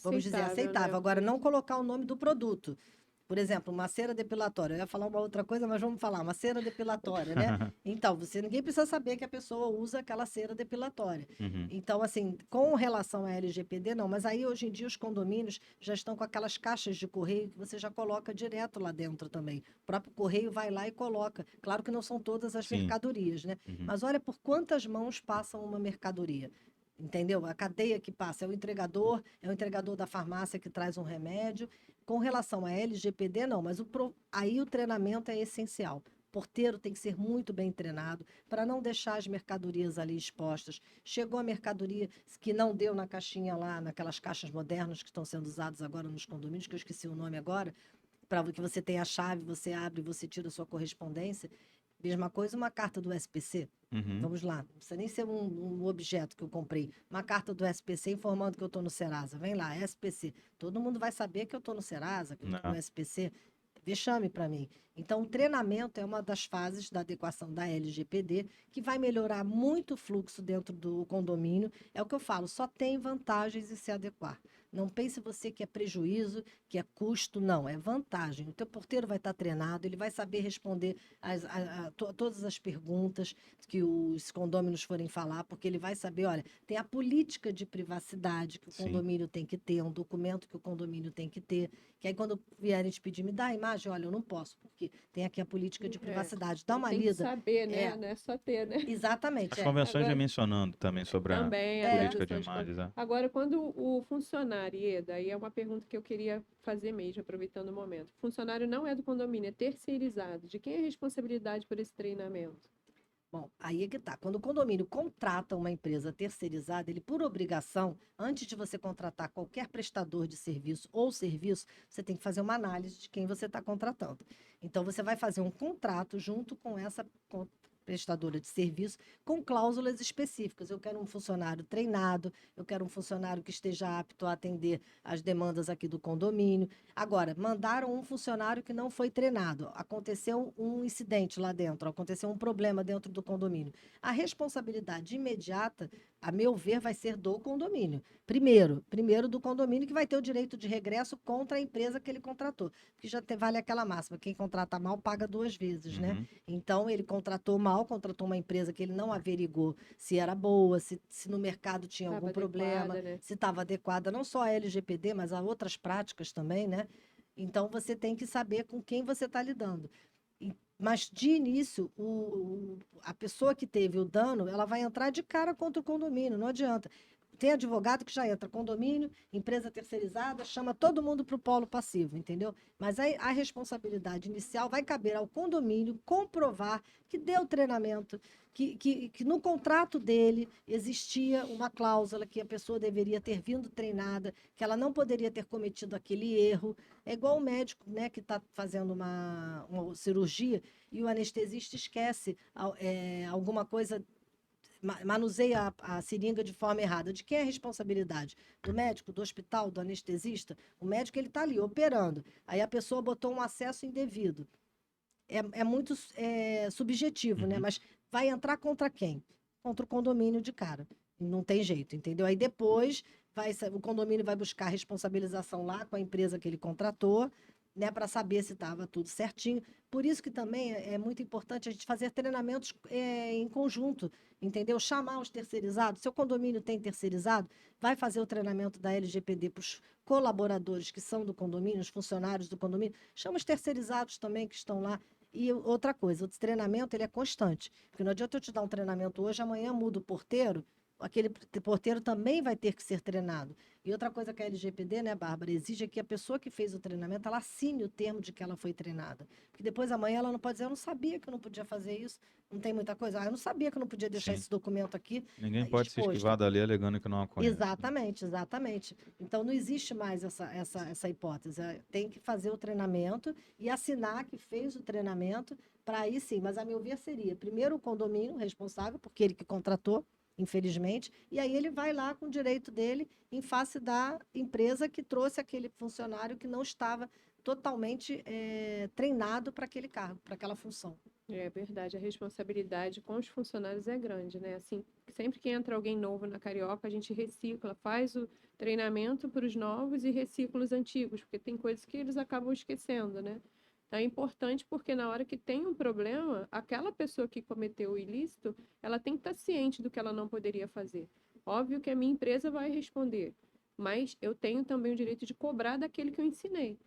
vamos dizer, aceitável. né? Agora, não colocar o nome do produto. Por exemplo, uma cera depilatória. Eu ia falar uma outra coisa, mas vamos falar, uma cera depilatória, né? Então, ninguém precisa saber que a pessoa usa aquela cera depilatória. Uhum. Então, assim, com relação à LGPD, não, mas aí hoje em dia os condomínios já estão com aquelas caixas de correio que você já coloca direto lá dentro também. O próprio correio vai lá e coloca. Claro que não são todas as Sim. mercadorias, né? Uhum. Mas olha por quantas mãos passam uma mercadoria. Entendeu? A cadeia que passa é o entregador da farmácia que traz um remédio. Com relação à LGPD, não, mas aí o treinamento é essencial. O porteiro tem que ser muito bem treinado para não deixar as mercadorias ali expostas. Chegou a mercadoria que não deu na caixinha lá, naquelas caixas modernas que estão sendo usadas agora nos condomínios, que eu esqueci o nome agora, para que você tenha a chave, você abre, você tira a sua correspondência. Mesma coisa, uma carta do SPC. Uhum. Vamos lá, não precisa nem ser um objeto que eu comprei. Uma carta do SPC informando que eu estou no Serasa. Vem lá, SPC. Todo mundo vai saber que eu estou no Serasa, que eu estou no SPC. Vexame para mim. Então, o treinamento é uma das fases da adequação da LGPD, que vai melhorar muito o fluxo dentro do condomínio. É o que eu falo, só tem vantagens em se adequar. Não pense você que é prejuízo, que é custo, não, é vantagem. O teu porteiro vai estar treinado, ele vai saber responder todas as perguntas que os condôminos forem falar, porque ele vai saber, olha, tem a política de privacidade que o condomínio tem que ter, um documento que o condomínio tem que ter, que aí quando vierem te pedir, me dá a imagem, olha, eu não posso, porque tem aqui a política de privacidade. Dá uma tem lida. Que saber, né? Não é só ter, né? Exatamente. As convenções já mencionando também sobre a política de imagens. Agora, quando o funcionário, Ieda, aí é uma pergunta que eu queria fazer mesmo, aproveitando o momento. O funcionário não é do condomínio, é terceirizado. De quem é a responsabilidade por esse treinamento? Bom, aí é que tá. Quando o condomínio contrata uma empresa terceirizada, ele, por obrigação, antes de você contratar qualquer prestador de serviço ou serviço, você tem que fazer uma análise de quem você está contratando. Então, você vai fazer um contrato junto com essa prestadora de serviço com cláusulas específicas. Eu quero um funcionário treinado, eu quero um funcionário que esteja apto a atender as demandas aqui do condomínio. Agora, mandaram um funcionário que não foi treinado, aconteceu um incidente lá dentro, aconteceu um problema dentro do condomínio. A responsabilidade imediata, a meu ver, vai ser do condomínio. Primeiro do condomínio, que vai ter o direito de regresso contra a empresa que ele contratou. Porque já vale aquela máxima, quem contrata mal paga duas vezes, né? Então, ele contratou mal, contratou uma empresa que ele não averigou se era boa, se no mercado tinha algum problema, né? se estava adequada, não só a LGPD, mas a outras práticas também, né? Então, você tem que saber com quem você está lidando. Mas, de início, a pessoa que teve o dano, ela vai entrar de cara contra o condomínio, não adianta. Tem advogado que já entra condomínio, empresa terceirizada, chama todo mundo para o polo passivo, entendeu? Mas aí a responsabilidade inicial vai caber ao condomínio comprovar que deu treinamento, que no contrato dele existia uma cláusula que a pessoa deveria ter vindo treinada, que ela não poderia ter cometido aquele erro. É igual o médico, né, que está fazendo uma cirurgia e o anestesista esquece alguma coisa, manuseia a seringa de forma errada. De quem é a responsabilidade? Do médico, do hospital, do anestesista? O médico ele está ali operando. Aí a pessoa botou um acesso indevido. É muito subjetivo, né? Uhum. Mas vai entrar contra quem? Contra o condomínio de cara. Não tem jeito, entendeu? Aí depois o condomínio vai buscar responsabilização lá com a empresa que ele contratou, né, para saber se estava tudo certinho. Por isso que também é muito importante a gente fazer treinamentos em conjunto, entendeu? Chamar os terceirizados. Seu condomínio tem terceirizado, vai fazer o treinamento da LGPD para os colaboradores que são do condomínio, os funcionários do condomínio. Chama os terceirizados também que estão lá. E outra coisa, o treinamento ele é constante. Porque não adianta eu te dar um treinamento hoje, amanhã muda o porteiro, aquele porteiro também vai ter que ser treinado. E outra coisa que a LGPD, né, Bárbara, exige é que a pessoa que fez o treinamento, ela assine o termo de que ela foi treinada. Porque depois amanhã ela não pode dizer, eu não sabia que eu não podia fazer isso, não tem muita coisa. Eu não sabia que eu não podia deixar Sim. esse documento aqui Ninguém pode se exposto. esquivar da lei alegando que não a conhece, né? Exatamente, exatamente. Então não existe mais essa hipótese. Tem que fazer o treinamento e assinar que fez o treinamento para aí sim. Mas a meu ver seria primeiro o condomínio responsável, porque ele que contratou, infelizmente, e aí ele vai lá com o direito dele em face da empresa que trouxe aquele funcionário que não estava totalmente treinado para aquele cargo, para aquela função. É verdade, a responsabilidade com os funcionários é grande, né? Assim, sempre que entra alguém novo na Carioca, a gente recicla, faz o treinamento para os novos e recicla os antigos, porque tem coisas que eles acabam esquecendo, né? Então, é importante porque na hora que tem um problema, aquela pessoa que cometeu o ilícito, ela tem que estar ciente do que ela não poderia fazer. Óbvio que a minha empresa vai responder, mas eu tenho também o direito de cobrar daquele que eu ensinei.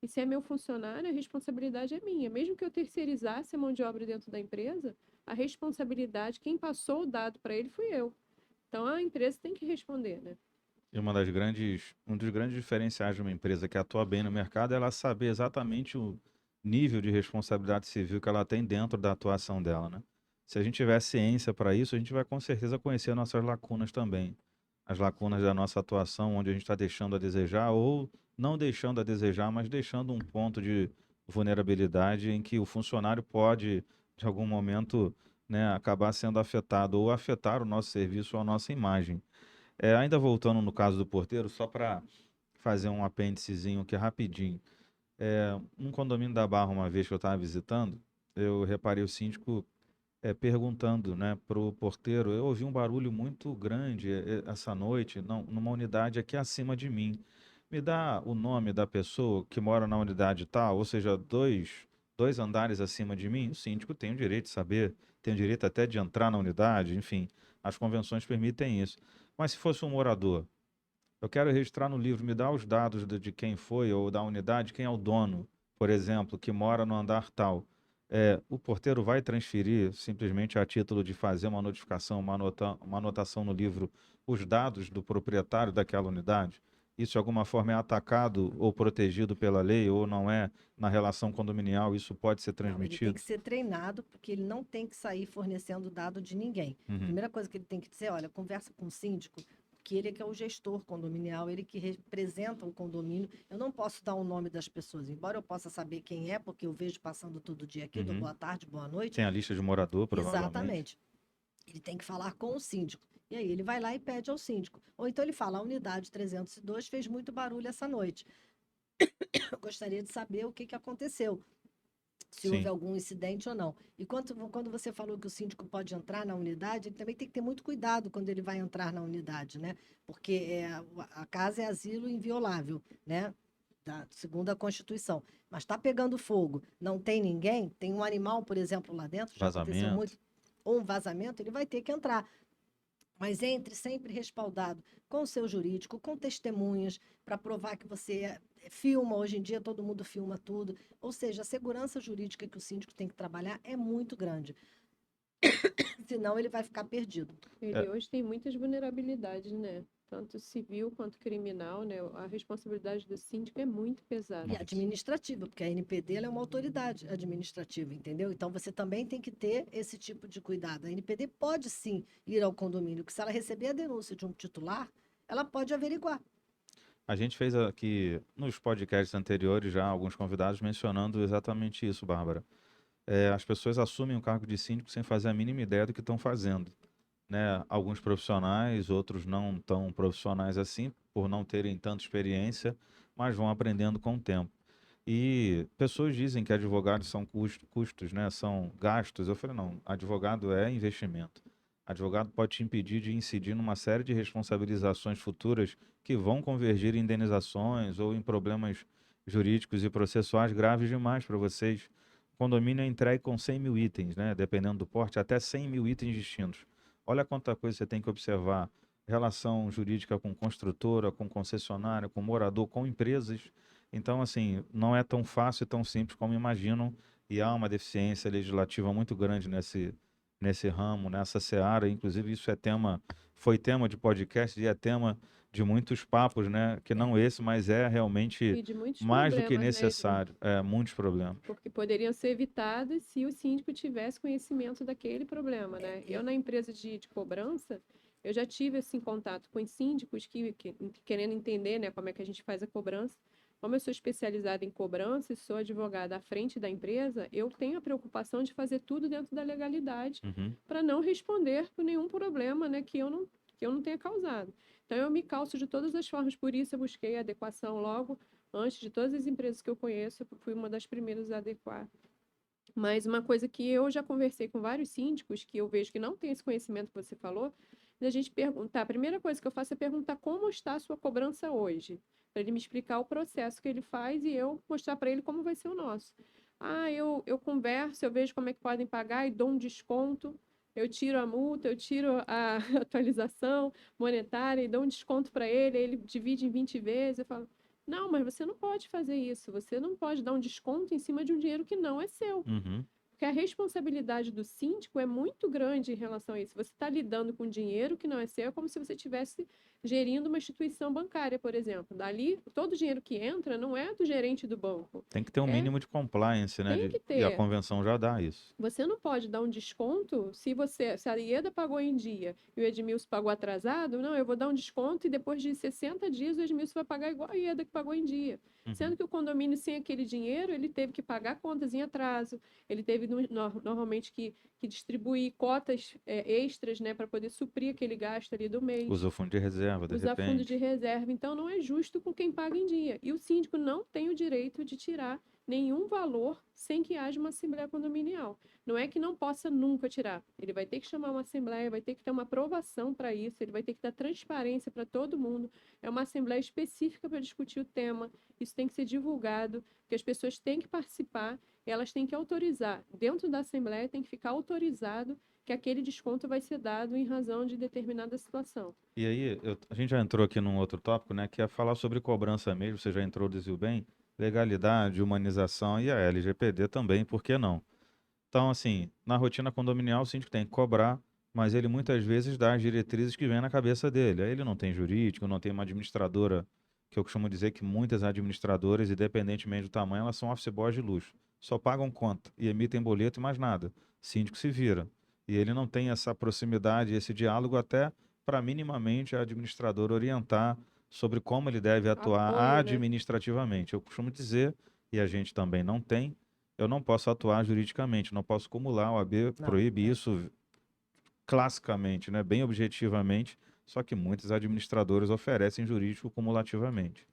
E se é meu funcionário, a responsabilidade é minha. Mesmo que eu terceirizasse a mão de obra dentro da empresa, a responsabilidade, quem passou o dado para ele fui eu. Então a empresa tem que responder, né? E um dos grandes diferenciais de uma empresa que atua bem no mercado é ela saber exatamente o nível de responsabilidade civil que ela tem dentro da atuação dela, né? Se a gente tiver ciência para isso, a gente vai com certeza conhecer nossas lacunas também. As lacunas da nossa atuação, onde a gente está deixando a desejar, ou não deixando a desejar, mas deixando um ponto de vulnerabilidade em que o funcionário pode, de algum momento, né, acabar sendo afetado ou afetar o nosso serviço ou a nossa imagem. Ainda voltando no caso do porteiro, só para fazer um apêndicezinho aqui rapidinho. Um condomínio da Barra, uma vez que eu estava visitando, eu reparei o síndico perguntando, né, para o porteiro, eu ouvi um barulho muito grande essa noite, não, numa unidade aqui acima de mim. Me dá o nome da pessoa que mora na unidade tal, ou seja, dois andares acima de mim? O síndico tem o direito de saber, tem o direito até de entrar na unidade, enfim, as convenções permitem isso. Mas se fosse um morador, eu quero registrar no livro, me dá os dados de quem foi ou da unidade, quem é o dono, por exemplo, que mora no andar tal. O porteiro vai transferir, simplesmente a título de fazer uma notificação, uma anotação no livro, os dados do proprietário daquela unidade? Isso de alguma forma é atacado ou protegido pela lei ou não é na relação condominial? Isso pode ser Não, ele tem transmitido? que ser treinado, porque ele não tem que sair fornecendo dado de ninguém. A Uhum. primeira coisa que ele tem que dizer, olha, conversa com o síndico, que ele é que é o gestor condominial, ele que representa o condomínio. Eu não posso dar o nome das pessoas, embora eu possa saber quem é, porque eu vejo passando todo dia aqui, eu dou Uhum. boa tarde, boa noite. Tem a lista de morador, provavelmente. Exatamente. Ele tem que falar com o síndico. E aí ele vai lá e pede ao síndico. Ou então ele fala, a unidade 302 fez muito barulho essa noite. Eu gostaria de saber o que aconteceu, se houve Sim. algum incidente ou não. E quando você falou que o síndico pode entrar na unidade, ele também tem que ter muito cuidado quando ele vai entrar na unidade, né? Porque a casa é asilo inviolável, né? Segundo a Constituição. Mas está pegando fogo, não tem ninguém, tem um animal, por exemplo, lá dentro, já aconteceu Vazamento. muito, ou um vazamento, ele vai ter que entrar. Mas entre sempre respaldado com o seu jurídico, com testemunhas, para provar que você filma. Hoje em dia todo mundo filma tudo. Ou seja, a segurança jurídica que o síndico tem que trabalhar é muito grande. senão ele vai ficar perdido. Ele hoje tem muitas vulnerabilidades, né? Tanto civil quanto criminal, né? A responsabilidade do síndico é muito pesada. E administrativa, porque a NPD ela é uma autoridade administrativa, entendeu? Então você também tem que ter esse tipo de cuidado. A NPD pode sim ir ao condomínio, que se ela receber a denúncia de um titular, ela pode averiguar. A gente fez aqui nos podcasts anteriores já alguns convidados mencionando exatamente isso, Bárbara. As pessoas assumem o cargo de síndico sem fazer a mínima ideia do que estão fazendo, né? Alguns profissionais, outros não tão profissionais assim, por não terem tanta experiência, mas vão aprendendo com o tempo. E pessoas dizem que advogados são custos, né? São gastos. Eu falei, não, advogado é investimento. Advogado pode te impedir de incidir numa série de responsabilizações futuras que vão convergir em indenizações ou em problemas jurídicos e processuais graves demais para vocês. O condomínio é entregue com 100 mil itens, né? Dependendo do porte, até 100 mil itens distintos. Olha quanta coisa você tem que observar. Relação jurídica com construtora, com concessionária, com morador, com empresas. Então, assim, não é tão fácil e tão simples como imaginam, e há uma deficiência legislativa muito grande nesse ramo, nessa seara. Inclusive, isso foi tema de podcast e é tema de muitos papos, né? Que não esse, mas é realmente E de muitos mais do que problemas, né, Edmilson? necessário. Muitos problemas. Porque poderiam ser evitados se o síndico tivesse conhecimento daquele problema, né? Eu, na empresa de cobrança, eu já tive, assim, contato com os síndicos querendo entender, né, como é que a gente faz a cobrança. Como eu sou especializada em cobrança e sou advogada à frente da empresa, eu tenho a preocupação de fazer tudo dentro da legalidade Uhum. para não responder por nenhum problema, né, que eu não tenha causado. Então, eu me calço de todas as formas, por isso eu busquei a adequação logo antes de todas as empresas que eu conheço, eu fui uma das primeiras a adequar. Mas uma coisa que eu já conversei com vários síndicos, que eu vejo que não tem esse conhecimento que você falou, da gente perguntar, a primeira coisa que eu faço é perguntar como está a sua cobrança hoje, para ele me explicar o processo que ele faz e eu mostrar para ele como vai ser o nosso. Ah, eu converso, eu vejo como é que podem pagar e dou um desconto, eu tiro a multa, eu tiro a atualização monetária e dou um desconto para ele, aí ele divide em 20 vezes, eu falo, não, mas você não pode fazer isso. Você não pode dar um desconto em cima de um dinheiro que não é seu. Uhum. Porque a responsabilidade do síndico é muito grande em relação a isso. Você está lidando com dinheiro que não é seu, é como se você estivesse gerindo uma instituição bancária, por exemplo. Dali, todo o dinheiro que entra não é do gerente do banco. Tem que ter um mínimo de compliance, né? Tem que E a ter. convenção já dá isso. Você não pode dar um desconto se a Ieda pagou em dia e o Edmilson pagou atrasado. Não, eu vou dar um desconto e depois de 60 dias o Edmilson vai pagar igual a Ieda que pagou em dia. Uhum. Sendo que o condomínio, sem aquele dinheiro, ele teve que pagar contas em atraso, ele teve normalmente que distribuir cotas extras, né, para poder suprir aquele gasto ali do mês. Usa o fundo de reserva, de Usar fundo de repente. reserva. Então, não é justo com quem paga em dia. E o síndico não tem o direito de tirar nenhum valor sem que haja uma assembleia condominial. Não é que não possa nunca tirar. Ele vai ter que chamar uma assembleia, vai ter que ter uma aprovação para isso, ele vai ter que dar transparência para todo mundo. É uma assembleia específica para discutir o tema. Isso tem que ser divulgado, porque as pessoas têm que participar, elas têm que autorizar. Dentro da assembleia tem que ficar autorizado que aquele desconto vai ser dado em razão de determinada situação. E aí, a gente já entrou aqui num outro tópico, né? Que é falar sobre cobrança mesmo, você já introduziu bem. Legalidade, humanização e a LGPD também, por que não? Então, assim, na rotina condominial, o síndico tem que cobrar, mas ele muitas vezes dá as diretrizes que vêm na cabeça dele. Aí ele não tem jurídico, não tem uma administradora, que eu costumo dizer que muitas administradoras, independentemente do tamanho, elas são office boys de luxo. Só pagam conta e emitem boleto e mais nada. Síndico se vira. E ele não tem essa proximidade, esse diálogo até para minimamente a administradora orientar sobre como ele deve atuar Apoio, né? administrativamente. Eu costumo dizer, e a gente também não tem, eu não posso atuar juridicamente, não posso acumular, o AB Não, proíbe isso classicamente, né, bem objetivamente, só que muitos administradores oferecem jurídico cumulativamente.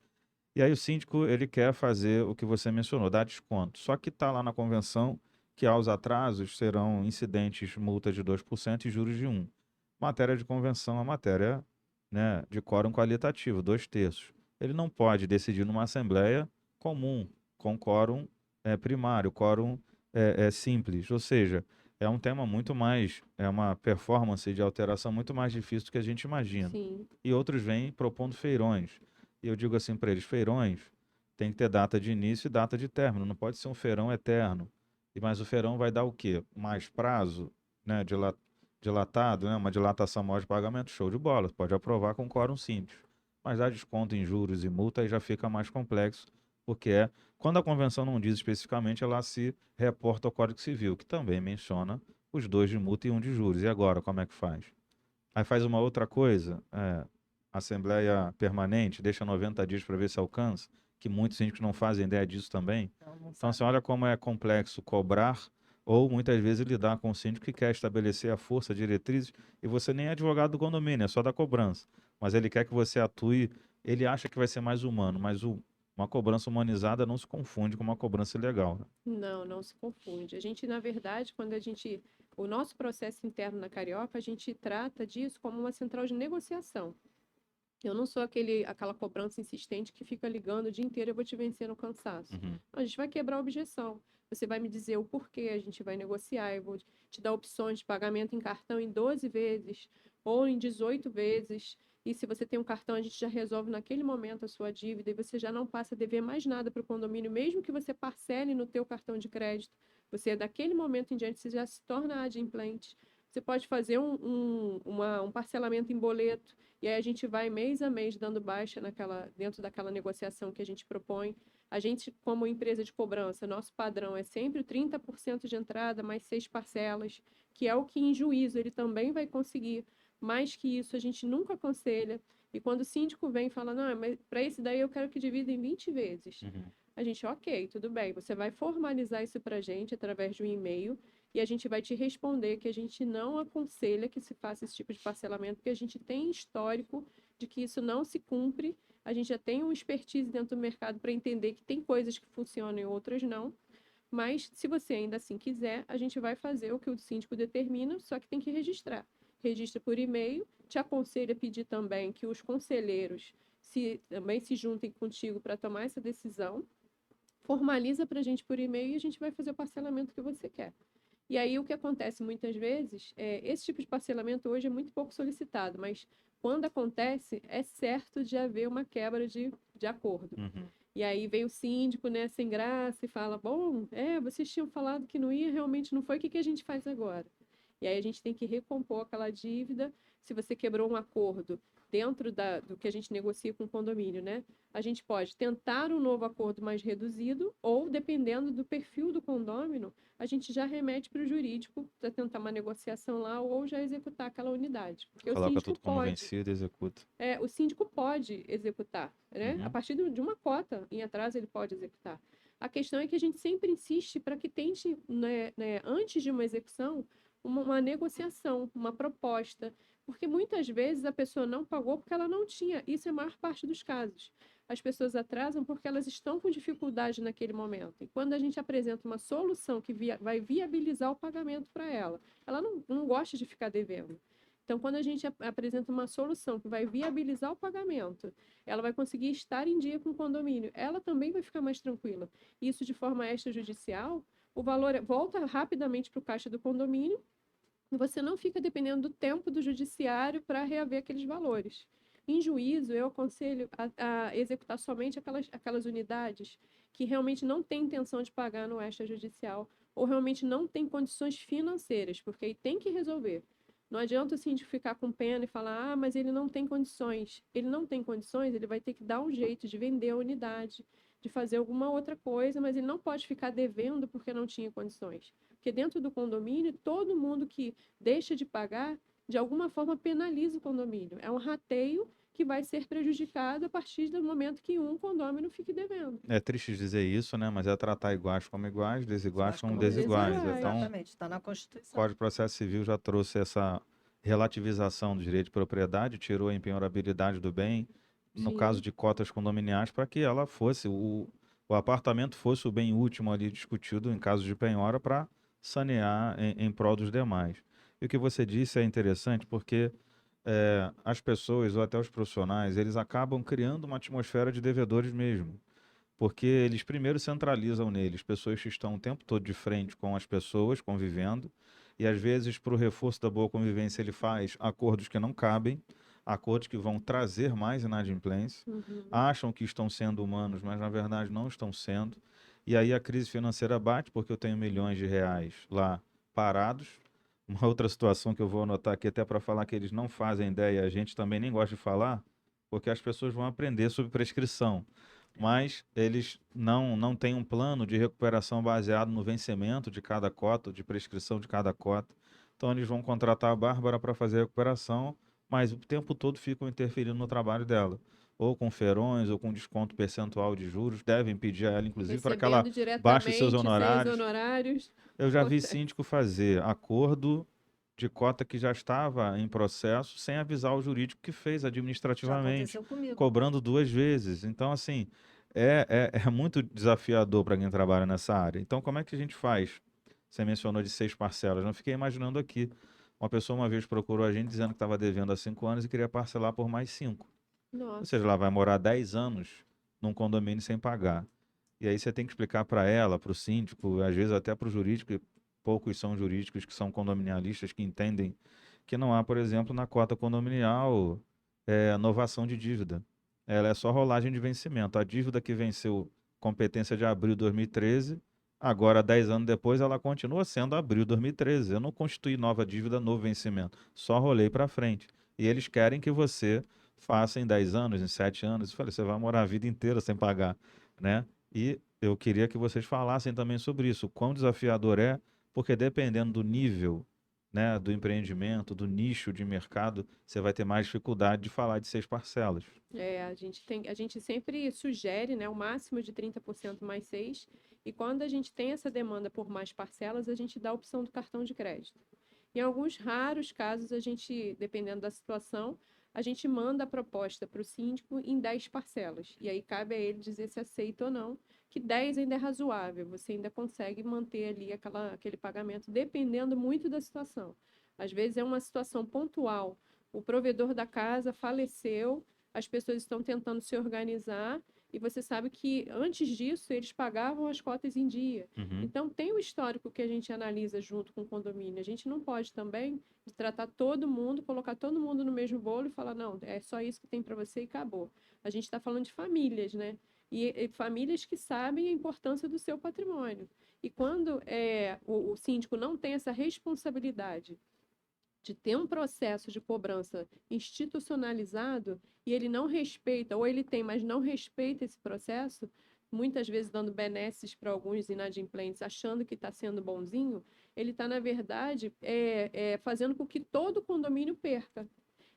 E aí o síndico, ele quer fazer o que você mencionou, dar desconto. Só que está lá na convenção que aos atrasos serão incidentes, multa de 2% e juros de 1. Matéria de convenção, a matéria, né, de quórum qualitativo, 2/3. Ele não pode decidir numa assembleia comum, com quórum primário, quórum simples. Ou seja, é um tema muito mais, é uma performance de alteração muito mais difícil do que a gente imagina. Sim. E outros vêm propondo feirões. E eu digo assim para eles, feirões tem que ter data de início e data de término, não pode ser um feirão eterno. Mas o feirão vai dar o quê? Mais prazo? né, dilatado, né, uma dilatação maior de pagamento, show de bola, pode aprovar com quórum simples. Mas dar desconto em juros e multa aí já fica mais complexo, porque quando a convenção não diz especificamente, ela se reporta ao Código Civil, que também menciona os dois de multa e um de juros. E agora, como é que faz? Aí faz uma outra coisa, Assembleia Permanente, deixa 90 dias para ver se alcança, que muitos síndicos não fazem ideia disso também. Não Então, sabe. você olha como é complexo cobrar ou muitas vezes lidar com o síndico que quer estabelecer a força, diretrizes, e você nem é advogado do condomínio, é só da cobrança. Mas ele quer que você atue, ele acha que vai ser mais humano, mas uma cobrança humanizada não se confunde com uma cobrança ilegal, né? Não, não se confunde. A gente, na verdade, o nosso processo interno na Carioca, a gente trata disso como uma central de negociação. Eu não sou aquela cobrança insistente que fica ligando o dia inteiro, eu vou te vencer no cansaço. Uhum. Não, a gente vai quebrar a objeção. Você vai me dizer o porquê, a gente vai negociar, eu vou te dar opções de pagamento em cartão em 12 vezes ou em 18 vezes. E se você tem um cartão, a gente já resolve naquele momento a sua dívida e você já não passa a dever mais nada para o condomínio, mesmo que você parcele no teu cartão de crédito. Você, daquele momento em diante, você já se torna adimplente. Você pode fazer um parcelamento em boleto e aí a gente vai mês a mês dando baixa dentro daquela negociação que a gente propõe. A gente, como empresa de cobrança, nosso padrão é sempre o 30% de entrada, mais 6 parcelas, que é o que em juízo ele também vai conseguir. Mais que isso, a gente nunca aconselha. E quando o síndico vem e fala, não, mas para esse daí eu quero que divida em 20 vezes. Uhum. A gente, ok, tudo bem, você vai formalizar isso para a gente através de um e-mail e a gente vai te responder que a gente não aconselha que se faça esse tipo de parcelamento, porque a gente tem histórico de que isso não se cumpre, a gente já tem uma expertise dentro do mercado para entender que tem coisas que funcionam e outras não, mas se você ainda assim quiser, a gente vai fazer o que o síndico determina, só que tem que registrar. Registra por e-mail, te aconselho a pedir também que os conselheiros também se juntem contigo para tomar essa decisão, formaliza para a gente por e-mail e a gente vai fazer o parcelamento que você quer. E aí o que acontece muitas vezes, esse tipo de parcelamento hoje é muito pouco solicitado, mas quando acontece, é certo de haver uma quebra de acordo. Uhum. E aí vem o síndico, né, sem graça, e fala, bom, vocês tinham falado que não ia, realmente não foi, o que que a gente faz agora? E aí a gente tem que recompor aquela dívida. Se você quebrou um acordo dentro do que a gente negocia com o condomínio, né? A gente pode tentar um novo acordo mais reduzido ou, dependendo do perfil do condômino, a gente já remete para o jurídico para tentar uma negociação lá ou já executar aquela unidade. Porque Coloca tudo como vencido e executa. o síndico pode executar, né? A Uhum. partir de uma cota em atraso ele pode executar. A questão é que a gente sempre insiste para que tente, né, antes de uma execução, uma negociação, uma proposta, porque muitas vezes a pessoa não pagou porque ela não tinha. Isso é a maior parte dos casos. As pessoas atrasam porque elas estão com dificuldade naquele momento. E quando a gente apresenta uma solução que vai viabilizar o pagamento para ela, ela não gosta de ficar devendo. Então, quando a gente apresenta uma solução que vai viabilizar o pagamento, ela vai conseguir estar em dia com o condomínio, ela também vai ficar mais tranquila. Isso de forma extrajudicial, o valor volta rapidamente para o caixa do condomínio e você não fica dependendo do tempo do judiciário para reaver aqueles valores. Em juízo, eu aconselho a executar somente aquelas unidades que realmente não têm intenção de pagar no extrajudicial ou realmente não têm condições financeiras, porque aí tem que resolver. Não adianta o síndico ficar com pena e falar, ah, mas ele não tem condições. Ele não tem condições, ele vai ter que dar um jeito de vender a unidade, de fazer alguma outra coisa, mas ele não pode ficar devendo porque não tinha condições. Porque dentro do condomínio, todo mundo que deixa de pagar, de alguma forma penaliza o condomínio. É um rateio que vai ser prejudicado a partir do momento que um condômino fique devendo. É triste dizer isso, né? Mas é tratar iguais como iguais, desiguais Iguais como como desiguais. desiguais, Então, exatamente, está na o Constituição. Código de Processo Civil já trouxe essa relativização do direito de propriedade, tirou a impenhorabilidade do bem, no caso Sim. de cotas condominiais, para que ela fosse, o apartamento fosse o bem último ali discutido em caso de penhora para sanear em prol dos demais. E o que você disse é interessante porque as pessoas ou até os profissionais, eles acabam criando uma atmosfera de devedores mesmo. Porque eles primeiro centralizam neles pessoas que estão o tempo todo de frente com as pessoas, convivendo, e às vezes, para o reforço da boa convivência, ele faz acordos que não cabem, acordos que vão trazer mais inadimplência, Uhum. acham que estão sendo humanos, mas na verdade não estão sendo, e aí a crise financeira bate porque eu tenho milhões de reais lá parados, Uma outra situação que eu vou anotar aqui até para falar que eles não fazem ideia, a gente também nem gosta de falar, porque as pessoas vão aprender sobre prescrição. É. Mas eles não têm um plano de recuperação baseado no vencimento de cada cota, de prescrição de cada cota. Então eles vão contratar a Bárbara para fazer a recuperação, mas o tempo todo ficam interferindo no trabalho dela. Ou com ferões, ou com desconto percentual de juros. Devem pedir a ela, inclusive, para que ela Recebendo baixe os seus diretamente seus honorários. honorários. Eu já vi Acontece. síndico fazer acordo de cota que já estava em processo sem avisar o jurídico que fez Já administrativamente, aconteceu comigo. cobrando duas vezes. Então, assim, é muito desafiador para quem trabalha nessa área. Então, como é que a gente faz? Você mencionou de 6 parcelas. Eu fiquei imaginando aqui. Uma pessoa uma vez procurou a gente dizendo que estava devendo há 5 anos e queria parcelar por mais 5. Ou seja, Nossa. ela vai morar 10 anos num condomínio sem pagar. E aí você tem que explicar para ela, para o síndico, às vezes até para o jurídico, e poucos são jurídicos que são condominialistas que entendem que não há, por exemplo, na cota condominial, novação de dívida. Ela é só rolagem de vencimento. A dívida que venceu competência de abril de 2013, agora 10 anos depois, ela continua sendo abril de 2013. Eu não constituí nova dívida, novo vencimento. Só rolei para frente. E eles querem que você faça em 10 anos, em 7 anos. Eu falei, você vai morar a vida inteira sem pagar, né? E eu queria que vocês falassem também sobre isso, o quão desafiador é, porque dependendo do nível, né, do empreendimento, do nicho de mercado, você vai ter mais dificuldade de falar de 6 parcelas. A gente sempre sugere, né, o máximo de 30% mais 6, e quando a gente tem essa demanda por mais parcelas, a gente dá a opção do cartão de crédito. Em alguns raros casos, a gente, dependendo da situação, a gente manda a proposta para o síndico em 10 parcelas. E aí cabe a ele dizer se aceita ou não, que 10 ainda é razoável, você ainda consegue manter ali aquele pagamento, dependendo muito da situação. Às vezes é uma situação pontual. O provedor da casa faleceu, as pessoas estão tentando se organizar, e você sabe que antes disso eles pagavam as cotas em dia. Uhum, Então, tem o histórico que a gente analisa junto com o condomínio. A gente não pode também tratar todo mundo, colocar todo mundo no mesmo bolo e falar, não, é só isso que tem para você e acabou. A gente está falando de famílias, né? E famílias que sabem a importância do seu patrimônio. E quando o síndico não tem essa responsabilidade de ter um processo de cobrança institucionalizado e ele não respeita, ou ele tem, mas não respeita esse processo, muitas vezes dando benesses para alguns inadimplentes, achando que está sendo bonzinho, ele está, na verdade, fazendo com que todo o condomínio perca.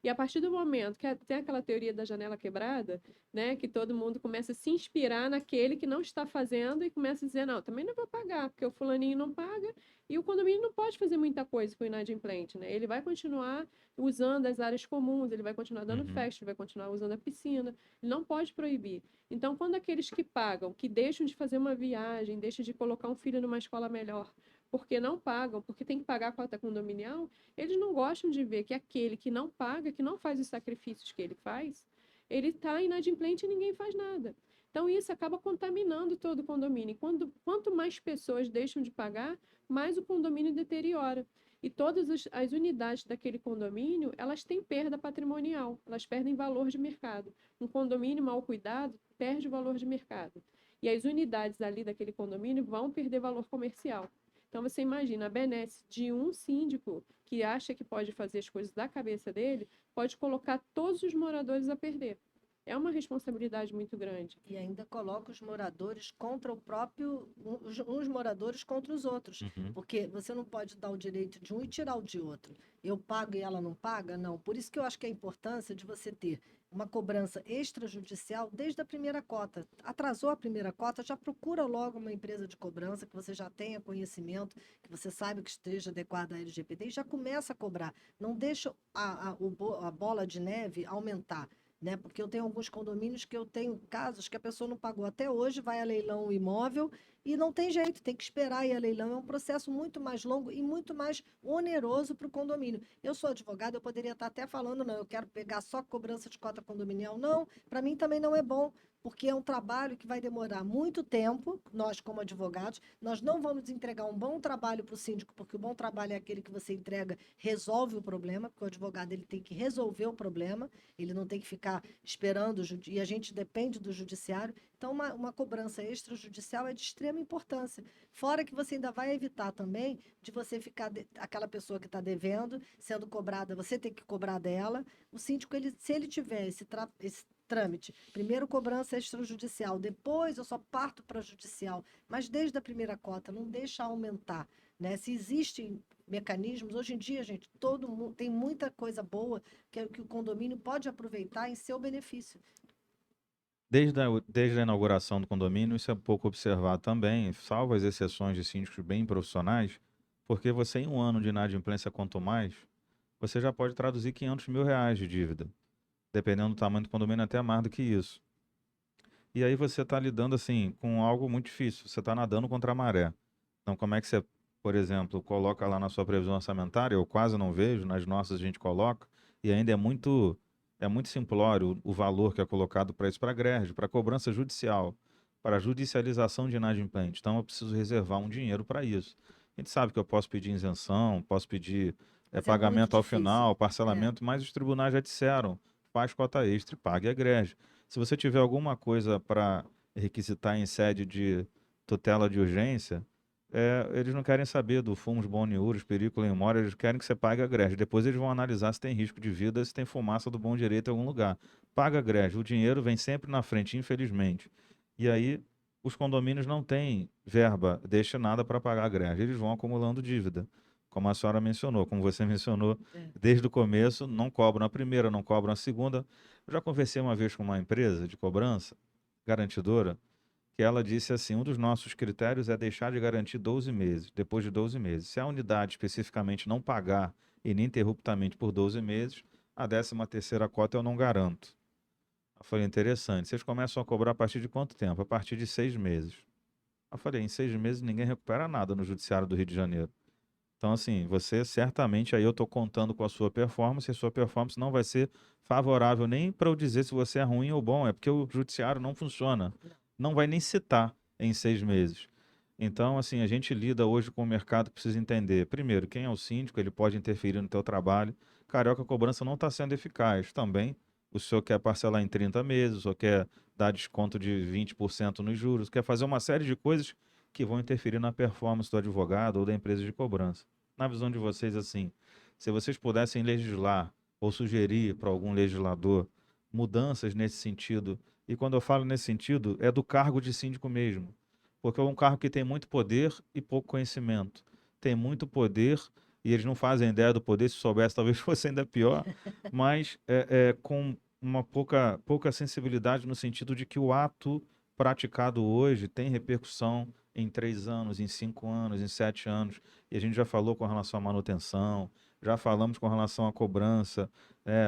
E a partir do momento que tem aquela teoria da janela quebrada, né, que todo mundo começa a se inspirar naquele que não está fazendo e começa a dizer, não, também não vou pagar, porque o fulaninho não paga, e o condomínio não pode fazer muita coisa com o inadimplente, né? Ele vai continuar usando as áreas comuns, ele vai continuar dando uhum. festa, ele vai continuar usando a piscina, ele não pode proibir. Então, quando aqueles que pagam, que deixam de fazer uma viagem, deixam de colocar um filho numa escola melhor, porque não pagam, porque tem que pagar a cota condominial, eles não gostam de ver que aquele que não paga, que não faz os sacrifícios que ele faz, ele está inadimplente e ninguém faz nada. Então, isso acaba contaminando todo o condomínio. Quanto mais pessoas deixam de pagar, mais o condomínio deteriora. E todas as unidades daquele condomínio, elas têm perda patrimonial, elas perdem valor de mercado. Um condomínio mal cuidado perde o valor de mercado. E as unidades ali daquele condomínio vão perder valor comercial. Então, você imagina, a benesse de um síndico que acha que pode fazer as coisas da cabeça dele, pode colocar todos os moradores a perder. É uma responsabilidade muito grande. E ainda coloca os moradores contra o próprio, uns moradores contra os outros, Uhum. porque você não pode dar o direito de um e tirar o de outro. Eu pago e ela não paga? Não. Por isso que eu acho que é a importância de você ter uma cobrança extrajudicial desde a primeira cota. Atrasou a primeira cota, já procura logo uma empresa de cobrança que você já tenha conhecimento, que você saiba que esteja adequada à LGPD e já começa a cobrar. Não deixa a bola de neve aumentar, né? Porque eu tenho alguns condomínios que eu tenho casos que a pessoa não pagou até hoje, vai a leilão o imóvel e não tem jeito, tem que esperar ir a leilão. É um processo muito mais longo e muito mais oneroso para o condomínio. Eu sou advogada, eu poderia estar até falando, não, eu quero pegar só cobrança de cota condominial. Não, para mim também não é bom, porque é um trabalho que vai demorar muito tempo, nós como advogados, nós não vamos entregar um bom trabalho para o síndico, porque o bom trabalho é aquele que você entrega, resolve o problema, porque o advogado ele tem que resolver o problema, ele não tem que ficar esperando, e a gente depende do judiciário. Então, uma cobrança extrajudicial é de extrema importância. Fora que você ainda vai evitar também de você ficar, aquela pessoa que está devendo, sendo cobrada, você tem que cobrar dela. O síndico, se ele tiver esse trâmite, primeiro cobrança extrajudicial, depois eu só parto para judicial, mas desde a primeira cota, não deixa aumentar, né? Se existem mecanismos, hoje em dia, gente, todo mundo tem muita coisa boa que o condomínio pode aproveitar em seu benefício. Desde a inauguração do condomínio, isso é pouco observado também, salvo as exceções de síndicos bem profissionais, porque você, em um ano de inadimplência, quanto mais, você já pode traduzir R$ 500 mil de dívida, dependendo do tamanho do condomínio, até mais do que isso. E aí você está lidando assim com algo muito difícil, você está nadando contra a maré. Então, como é que você, por exemplo, coloca lá na sua previsão orçamentária? Eu quase não vejo, nas nossas a gente coloca, e ainda é muito simplório o valor que é colocado para isso, para greve, para cobrança judicial, para judicialização de inadimplente. Então, eu preciso reservar um dinheiro para isso. A gente sabe que eu posso pedir isenção, posso pedir Mas é muito pagamento ao difícil. final, É. parcelamento, mas os tribunais já disseram, faz cota extra e pague a greve. Se você tiver alguma coisa para requisitar em sede de tutela de urgência, eles não querem saber do fumos boniuros, perículo em mora, eles querem que você pague a greve. Depois eles vão analisar se tem risco de vida, se tem fumaça do bom direito em algum lugar. Paga a greve, o dinheiro vem sempre na frente, infelizmente. E aí os condomínios não têm verba destinada para pagar a greve, eles vão acumulando dívida. Como a senhora mencionou, como você mencionou, É. desde o começo, não cobram a primeira, não cobram a segunda. Eu já conversei uma vez com uma empresa de cobrança, garantidora, que ela disse assim: um dos nossos critérios é deixar de garantir 12 meses, depois de 12 meses. Se a unidade especificamente não pagar ininterruptamente por 12 meses, a 13ª cota eu não garanto. Eu falei: interessante. Vocês começam a cobrar a partir de quanto tempo? A partir de 6 meses. Eu falei: em 6 meses ninguém recupera nada no Judiciário do Rio de Janeiro. Então, assim, você certamente, aí eu estou contando com a sua performance, e a sua performance não vai ser favorável nem para eu dizer se você é ruim ou bom, é porque o judiciário não funciona. Não vai nem citar em 6 meses. Então, assim, a gente lida hoje com o mercado que precisa entender. Primeiro, quem é o síndico, ele pode interferir no teu trabalho. Carioca, a cobrança não está sendo eficaz. Também, o senhor quer parcelar em 30 meses, o senhor quer dar desconto de 20% nos juros, quer fazer uma série de coisas que vão interferir na performance do advogado ou da empresa de cobrança. Na visão de vocês, assim, se vocês pudessem legislar ou sugerir para algum legislador mudanças nesse sentido, e quando eu falo nesse sentido, é do cargo de síndico mesmo, porque é um cargo que tem muito poder e pouco conhecimento. Tem muito poder e eles não fazem ideia do poder, se soubesse talvez fosse ainda pior, mas com uma pouca sensibilidade no sentido de que o ato praticado hoje tem repercussão em 3 anos, em 5 anos, em 7 anos. E a gente já falou com relação à manutenção, já falamos com relação à cobrança,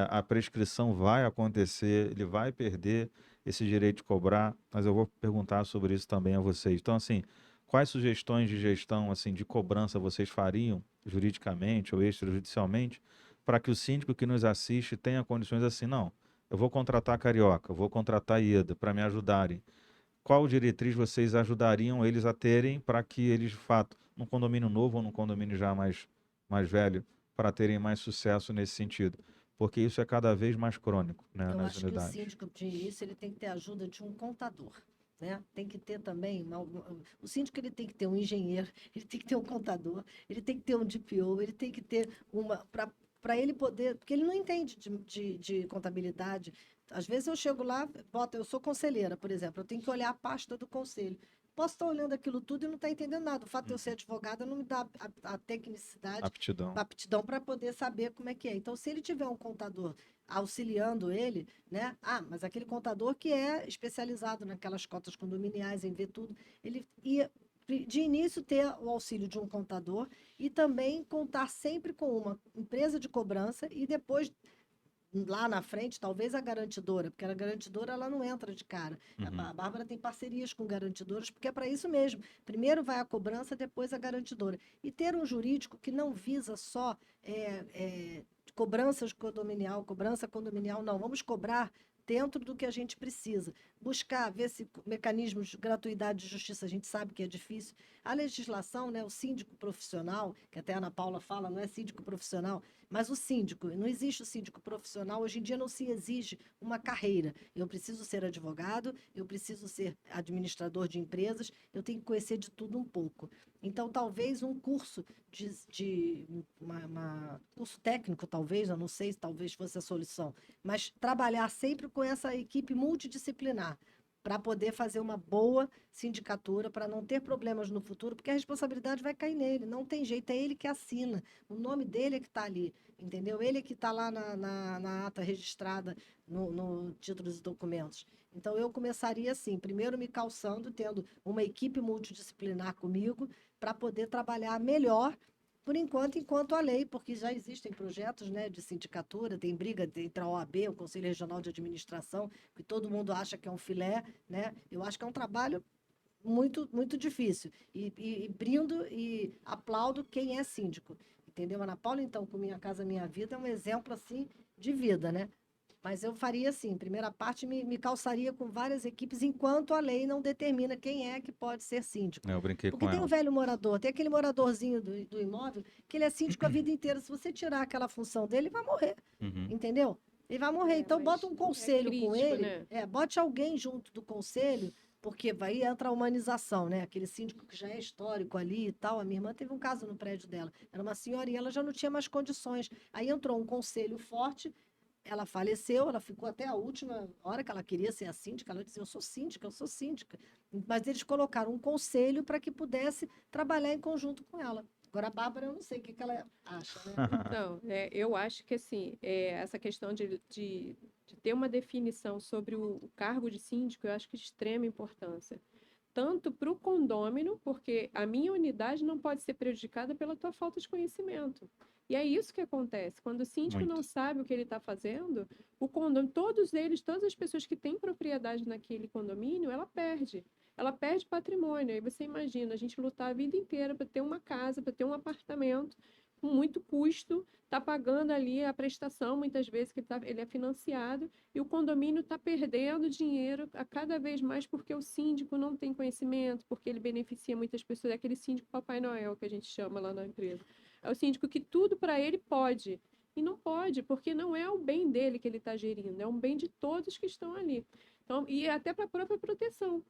a prescrição vai acontecer, ele vai perder esse direito de cobrar, mas eu vou perguntar sobre isso também a vocês. Então, assim, quais sugestões de gestão, assim, de cobrança vocês fariam, juridicamente ou extrajudicialmente, para que o síndico que nos assiste tenha condições assim, não, eu vou contratar a Carioca, eu vou contratar a IEDA para me ajudarem. Qual diretriz vocês ajudariam eles a terem para que eles, de fato, num condomínio novo ou num condomínio já mais velho, para terem mais sucesso nesse sentido? Porque isso é cada vez mais crônico, né, Eu nas acho que o unidades. síndico, de início, ele tem que ter a ajuda de um contador, né? Tem que ter também, o síndico ele tem que ter um engenheiro, ele tem que ter um contador, ele tem que ter um DPO, ele tem que ter para ele poder, porque ele não entende de contabilidade. Às vezes eu chego lá, eu sou conselheira, por exemplo, eu tenho que olhar a pasta do conselho. Posso estar olhando aquilo tudo e não estar entendendo nada. O fato de eu ser Uhum. advogada não me dá a tecnicidade, a Aptidão. aptidão para poder saber como é que é. Então, se ele tiver um contador auxiliando ele, né? Ah, mas aquele contador que é especializado naquelas cotas condominiais, em ver tudo, ele ia de início ter o auxílio de um contador e também contar sempre com uma empresa de cobrança e depois lá na frente, talvez a garantidora, porque a garantidora ela não entra de cara. Uhum. A Bárbara tem parcerias com garantidoras, porque é para isso mesmo. Primeiro vai a cobrança, depois a garantidora. E ter um jurídico que não visa só cobranças condominial, cobrança condominial, não. Vamos cobrar dentro do que a gente precisa. Buscar, ver se mecanismos de gratuidade de justiça, a gente sabe que é difícil. A legislação, né, o síndico profissional, que até a Ana Paula fala, não é síndico profissional, Mas o síndico, não existe o síndico profissional, hoje em dia não se exige uma carreira. Eu preciso ser advogado, eu preciso ser administrador de empresas, eu tenho que conhecer de tudo um pouco. Então, talvez um curso curso técnico, talvez, eu não sei se talvez fosse a solução, mas trabalhar sempre com essa equipe multidisciplinar para poder fazer uma boa sindicatura, para não ter problemas no futuro, porque a responsabilidade vai cair nele, não tem jeito, é ele que assina, o nome dele é que está ali, entendeu? Ele é que está lá na ata registrada, no título dos documentos. Então, eu começaria assim, primeiro me calçando, tendo uma equipe multidisciplinar comigo, para poder trabalhar melhor, por enquanto, enquanto a lei, porque já existem projetos, né, de sindicatura, tem briga entre a OAB, o Conselho Regional de Administração, que todo mundo acha que é um filé, né? Eu acho que é um trabalho muito, muito difícil. E brindo e aplaudo quem é síndico. Entendeu, Ana Paula? Então, com Minha Casa Minha Vida é um exemplo, assim, de vida, né? Mas eu faria assim, primeira parte me calçaria com várias equipes, enquanto a lei não determina quem é que pode ser síndico. Eu brinquei Porque com tem o ela. velho morador, tem aquele moradorzinho do imóvel, que ele é síndico a vida inteira. Se você tirar aquela função dele, ele vai morrer, Uhum. entendeu? Ele vai morrer. Então, bota um Mas conselho com crítico, ele, né? bote alguém junto do conselho, porque vai entrar a humanização, né? Aquele síndico que já é histórico ali e tal. A minha irmã teve um caso no prédio dela. Era uma senhora e ela já não tinha mais condições. Aí entrou um conselho forte, ela faleceu, ela ficou até a última hora que ela queria ser a síndica, ela dizia, eu sou síndica, eu sou síndica. Mas eles colocaram um conselho para que pudesse trabalhar em conjunto com ela. Agora, a Bárbara, eu não sei o que ela acha, né? Então, eu acho que assim, essa questão de ter uma definição sobre o cargo de síndico, eu acho que é de extrema importância. Tanto para o condômino, porque a minha unidade não pode ser prejudicada pela tua falta de conhecimento. E é isso que acontece. Quando o síndico não Muito. sabe o que ele está fazendo, o condomínio, todos eles, todas as pessoas que têm propriedade naquele condomínio, ela perde. Ela perde patrimônio. Aí você imagina, a gente lutar a vida inteira para ter uma casa, para ter um apartamento, com muito custo, está pagando ali a prestação, muitas vezes que ele é financiado, e o condomínio está perdendo dinheiro a cada vez mais porque o síndico não tem conhecimento, porque ele beneficia muitas pessoas, é aquele síndico Papai Noel que a gente chama lá na empresa. É o síndico que tudo para ele pode. E não pode, porque não é o bem dele que ele está gerindo, é um bem de todos que estão ali. Então, e até para a própria proteção,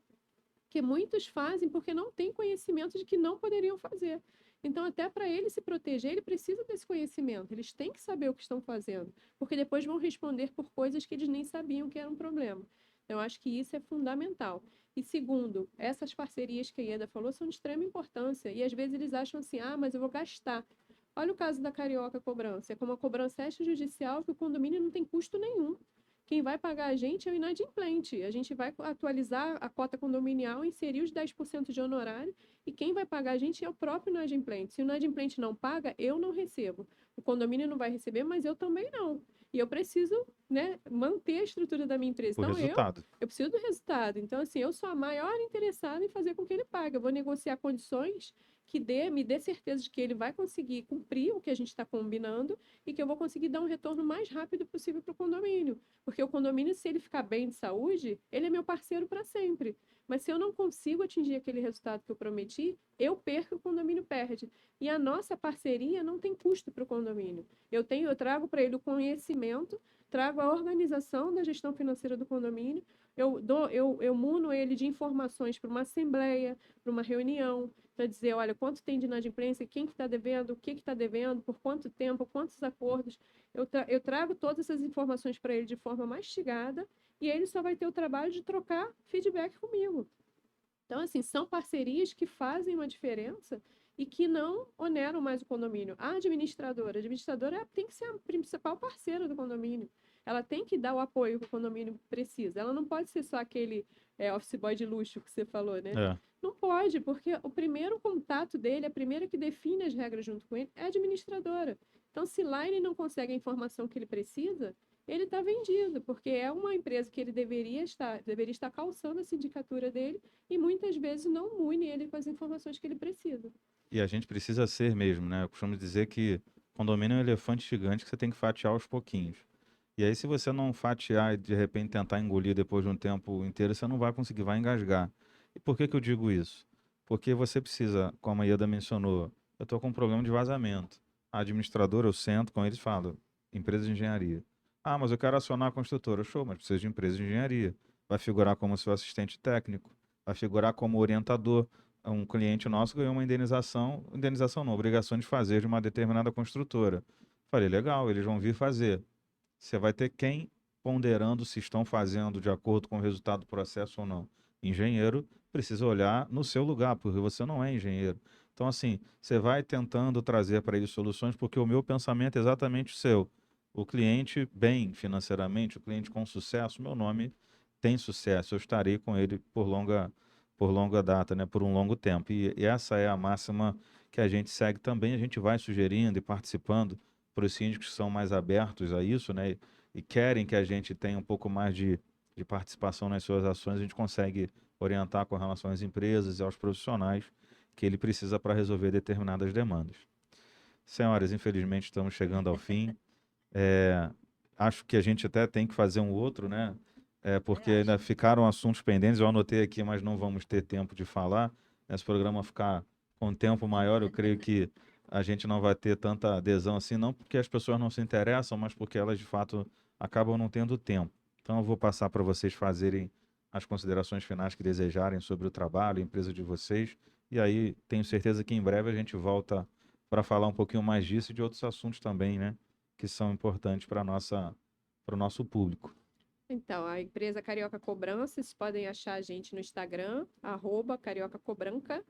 que muitos fazem porque não têm conhecimento de que não poderiam fazer. Então, até para ele se proteger, ele precisa desse conhecimento. Eles têm que saber o que estão fazendo, porque depois vão responder por coisas que eles nem sabiam que era um problema. Então, eu acho que isso é fundamental. E segundo, essas parcerias que a Ieda falou são de extrema importância. E às vezes eles acham assim, mas eu vou gastar. Olha o caso da Carioca Cobrança. É como uma cobrança extrajudicial que o condomínio não tem custo nenhum. Quem vai pagar a gente é o inadimplente. A gente vai atualizar a cota condominial, inserir os 10% de honorário e quem vai pagar a gente é o próprio inadimplente. Se o inadimplente não paga, eu não recebo. O condomínio não vai receber, mas eu também não. E eu preciso, né, manter a estrutura da minha empresa. O Então, resultado. eu preciso do resultado. Então, assim, eu sou a maior interessada em fazer com que ele pague. Eu vou negociar condições que me dê certeza de que ele vai conseguir cumprir o que a gente está combinando e que eu vou conseguir dar um retorno mais rápido possível para o condomínio. Porque o condomínio, se ele ficar bem de saúde, ele é meu parceiro para sempre. Mas se eu não consigo atingir aquele resultado que eu prometi, eu perco e o condomínio perde. E a nossa parceria não tem custo para o condomínio. Eu trago para ele o conhecimento, trago a organização da gestão financeira do condomínio, eu muno ele de informações para uma assembleia, para uma reunião, para dizer, olha, quanto tem de inadimplência, quem que está devendo, o que está devendo, por quanto tempo, quantos acordos. Eu trago todas essas informações para ele de forma mastigada e ele só vai ter o trabalho de trocar feedback comigo. Então, assim, são parcerias que fazem uma diferença e que não oneram mais o condomínio. A administradora tem que ser a principal parceira do condomínio. Ela tem que dar o apoio que o condomínio precisa. Ela não pode ser só aquele office boy de luxo que você falou, né? É. Não pode, porque o primeiro contato dele, a primeira que define as regras junto com ele, é a administradora. Então, se lá ele não consegue a informação que ele precisa, ele está vendido, porque é uma empresa que ele deveria estar calçando a sindicatura dele e muitas vezes não mune ele com as informações que ele precisa. E a gente precisa ser mesmo, né? Eu costumo dizer que condomínio é um elefante gigante que você tem que fatiar aos pouquinhos. E aí, se você não fatiar e de repente tentar engolir depois de um tempo inteiro, você não vai conseguir, vai engasgar. E por que que eu digo isso? Porque você precisa, como a Ieda mencionou, eu estou com um problema de vazamento. A administradora, eu sento com eles e falo, empresa de engenharia. Ah, mas eu quero acionar a construtora. Show, mas precisa de empresa de engenharia. Vai figurar como seu assistente técnico, vai figurar como orientador. Um cliente nosso ganhou uma indenização não, obrigação de fazer de uma determinada construtora. Falei, legal, eles vão vir fazer. Você vai ter quem ponderando se estão fazendo de acordo com o resultado do processo ou não. Engenheiro precisa olhar no seu lugar, porque você não é engenheiro. Então, assim, você vai tentando trazer para ele soluções, porque o meu pensamento é exatamente o seu. O cliente bem financeiramente, o cliente com sucesso, meu nome tem sucesso. Eu estarei com ele por longa data, né? Por um longo tempo. E essa é a máxima que a gente segue também. A gente vai sugerindo e participando para os síndicos que são mais abertos a isso, né? E querem que a gente tenha um pouco mais de participação nas suas ações, a gente consegue orientar com relação às empresas e aos profissionais que ele precisa para resolver determinadas demandas. Senhoras, infelizmente estamos chegando ao fim. É, acho que a gente até tem que fazer um outro, né? Porque ainda Acho. ficaram assuntos pendentes. Eu anotei aqui, mas não vamos ter tempo de falar. Esse programa ficar com tempo maior, eu creio que a gente não vai ter tanta adesão assim, não porque as pessoas não se interessam, mas porque elas de fato acabam não tendo tempo. Então eu vou passar para vocês fazerem as considerações finais que desejarem sobre o trabalho, a empresa de vocês. E aí tenho certeza que em breve a gente volta para falar um pouquinho mais disso e de outros assuntos também, né? Que são importantes para o nosso público. Então, a empresa Carioca Cobrança, vocês podem achar a gente no Instagram, @cariocacobranca,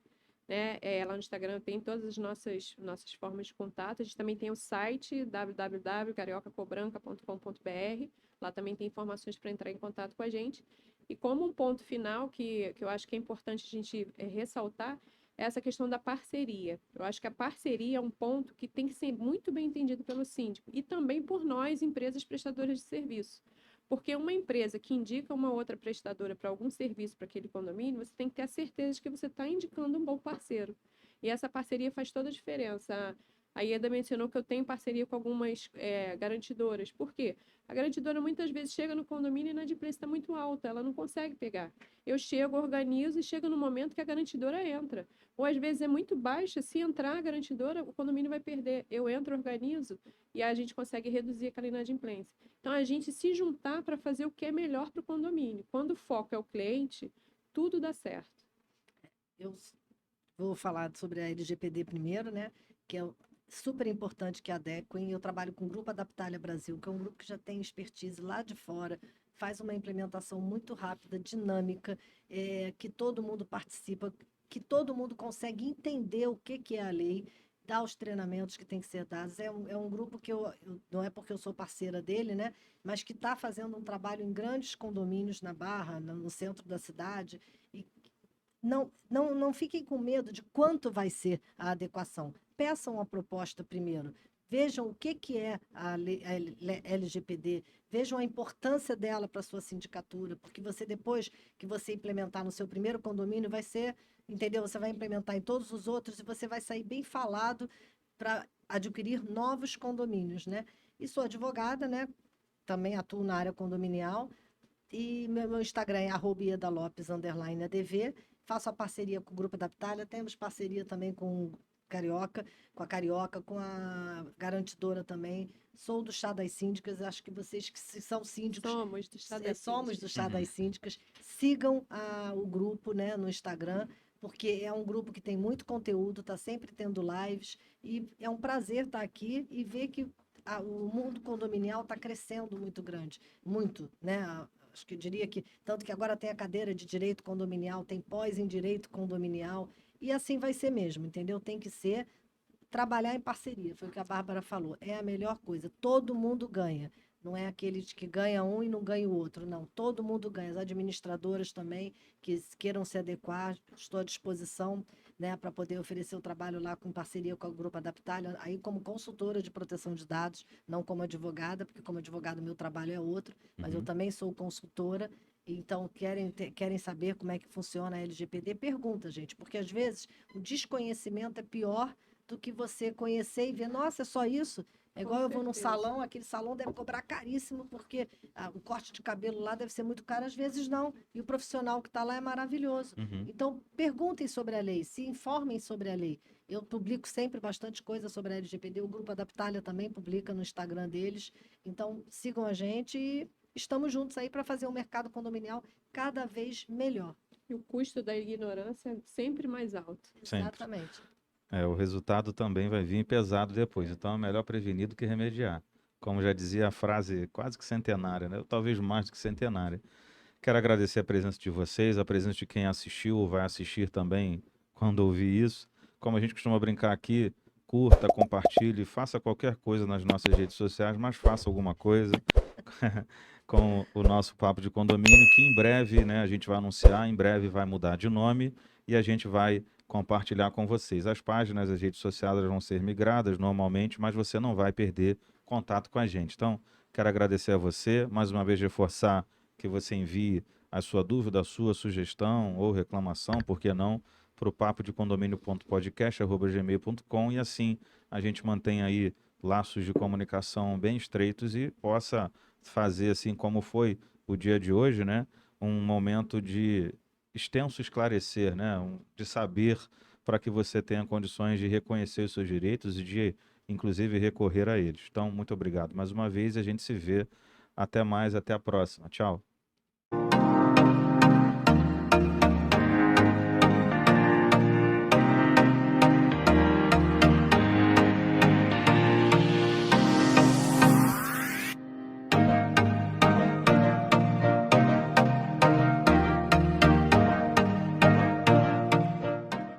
né? Lá no Instagram tem todas as nossas formas de contato. A gente também tem o site www.cariocacobranca.com.br. Lá também tem informações para entrar em contato com a gente. E como um ponto final que eu acho que é importante a gente ressaltar, é essa questão da parceria. Eu acho que a parceria é um ponto que tem que ser muito bem entendido pelo síndico e também por nós, empresas prestadoras de serviço. Porque uma empresa que indica uma outra prestadora para algum serviço para aquele condomínio, você tem que ter a certeza de que você está indicando um bom parceiro. E essa parceria faz toda a diferença. A Ieda mencionou que eu tenho parceria com algumas garantidoras. Por quê? A garantidora muitas vezes chega no condomínio e a inadimplência está muito alta, ela não consegue pegar. Eu chego, organizo e chega no momento que a garantidora entra. Ou às vezes é muito baixa, se entrar a garantidora, o condomínio vai perder. Eu entro, organizo e a gente consegue reduzir aquela inadimplência. Então, a gente se juntar para fazer o que é melhor para o condomínio. Quando o foco é o cliente, tudo dá certo. Eu vou falar sobre a LGPD primeiro, né? Que é super importante que adequem. Eu trabalho com o Grupo Adaptalha Brasil, que é um grupo que já tem expertise lá de fora, faz uma implementação muito rápida, dinâmica, que todo mundo participa, que todo mundo consegue entender o que é a lei, dar os treinamentos que tem que ser dados. É um grupo que não é porque eu sou parceira dele, né? Mas que está fazendo um trabalho em grandes condomínios na Barra, no centro da cidade, e não fiquem com medo de quanto vai ser a adequação. Peçam a proposta primeiro. Vejam o que é a LGPD, vejam a importância dela para a sua sindicatura, porque você, depois que você implementar no seu primeiro condomínio, vai ser, entendeu? Você vai implementar em todos os outros e você vai sair bem falado para adquirir novos condomínios, né? E sou advogada, né? Também atuo na área condominial. E meu Instagram é @iedalopes_adv. Faço a parceria com o Grupo Adaptalha. Temos parceria também com a Carioca, com a Garantidora também. Sou do Chá das Síndicas. Acho que vocês que são síndicos, Somos do Estado da somos do Chá Uhum. das Síndicas. Sigam o grupo, né, no Instagram, porque é um grupo que tem muito conteúdo, está sempre tendo lives. E é um prazer estar aqui e ver que o mundo condominial está crescendo muito grande. Muito, né? Acho que eu diria que, tanto que agora tem a cadeira de direito condominial, tem pós em direito condominial, e assim vai ser mesmo, entendeu? Tem que ser trabalhar em parceria, foi o que a Bárbara falou, é a melhor coisa, todo mundo ganha. Não é aquele de que ganha um e não ganha o outro, não. Todo mundo ganha. As administradoras também que queiram se adequar, estou à disposição, né, para poder oferecer o trabalho lá com parceria com o Grupo Adaptalha, aí como consultora de proteção de dados, não como advogada, porque como advogada meu trabalho é outro, mas eu Uhum. também sou consultora. Então, querem saber como é que funciona a LGPD? Pergunta, gente, porque às vezes o desconhecimento é pior do que você conhecer e ver, nossa, é só isso? É igual Com eu vou num certeza. salão, aquele salão deve cobrar caríssimo, porque o corte de cabelo lá deve ser muito caro, às vezes não. E o profissional que está lá é maravilhoso. Uhum. Então, perguntem sobre a lei, se informem sobre a lei. Eu publico sempre bastante coisa sobre a LGPD, o Grupo Adaptalha também publica no Instagram deles. Então, sigam a gente e estamos juntos aí para fazer o mercado condominial cada vez melhor. E o custo da ignorância é sempre mais alto. Sempre. Exatamente. O resultado também vai vir pesado depois. Então é melhor prevenir do que remediar. Como já dizia a frase quase que centenária, né? Talvez mais do que centenária. Quero agradecer a presença de vocês, a presença de quem assistiu ou vai assistir também quando ouvir isso. Como a gente costuma brincar aqui, curta, compartilhe, faça qualquer coisa nas nossas redes sociais, mas faça alguma coisa com o nosso Papo de Condomínio, que em breve, né, a gente vai anunciar, em breve vai mudar de nome e a gente vai compartilhar com vocês. As páginas, as redes sociais elas vão ser migradas normalmente, mas você não vai perder contato com a gente. Então, quero agradecer a você, mais uma vez reforçar que você envie a sua dúvida, a sua sugestão ou reclamação, por que não, para o papo de condomínio.podcast@gmail.com e assim a gente mantém aí laços de comunicação bem estreitos e possa fazer assim como foi o dia de hoje, né? Um momento de extenso esclarecer, né? De saber para que você tenha condições de reconhecer os seus direitos e de, inclusive, recorrer a eles. Então, muito obrigado mais uma vez e a gente se vê. Até mais, até a próxima. Tchau.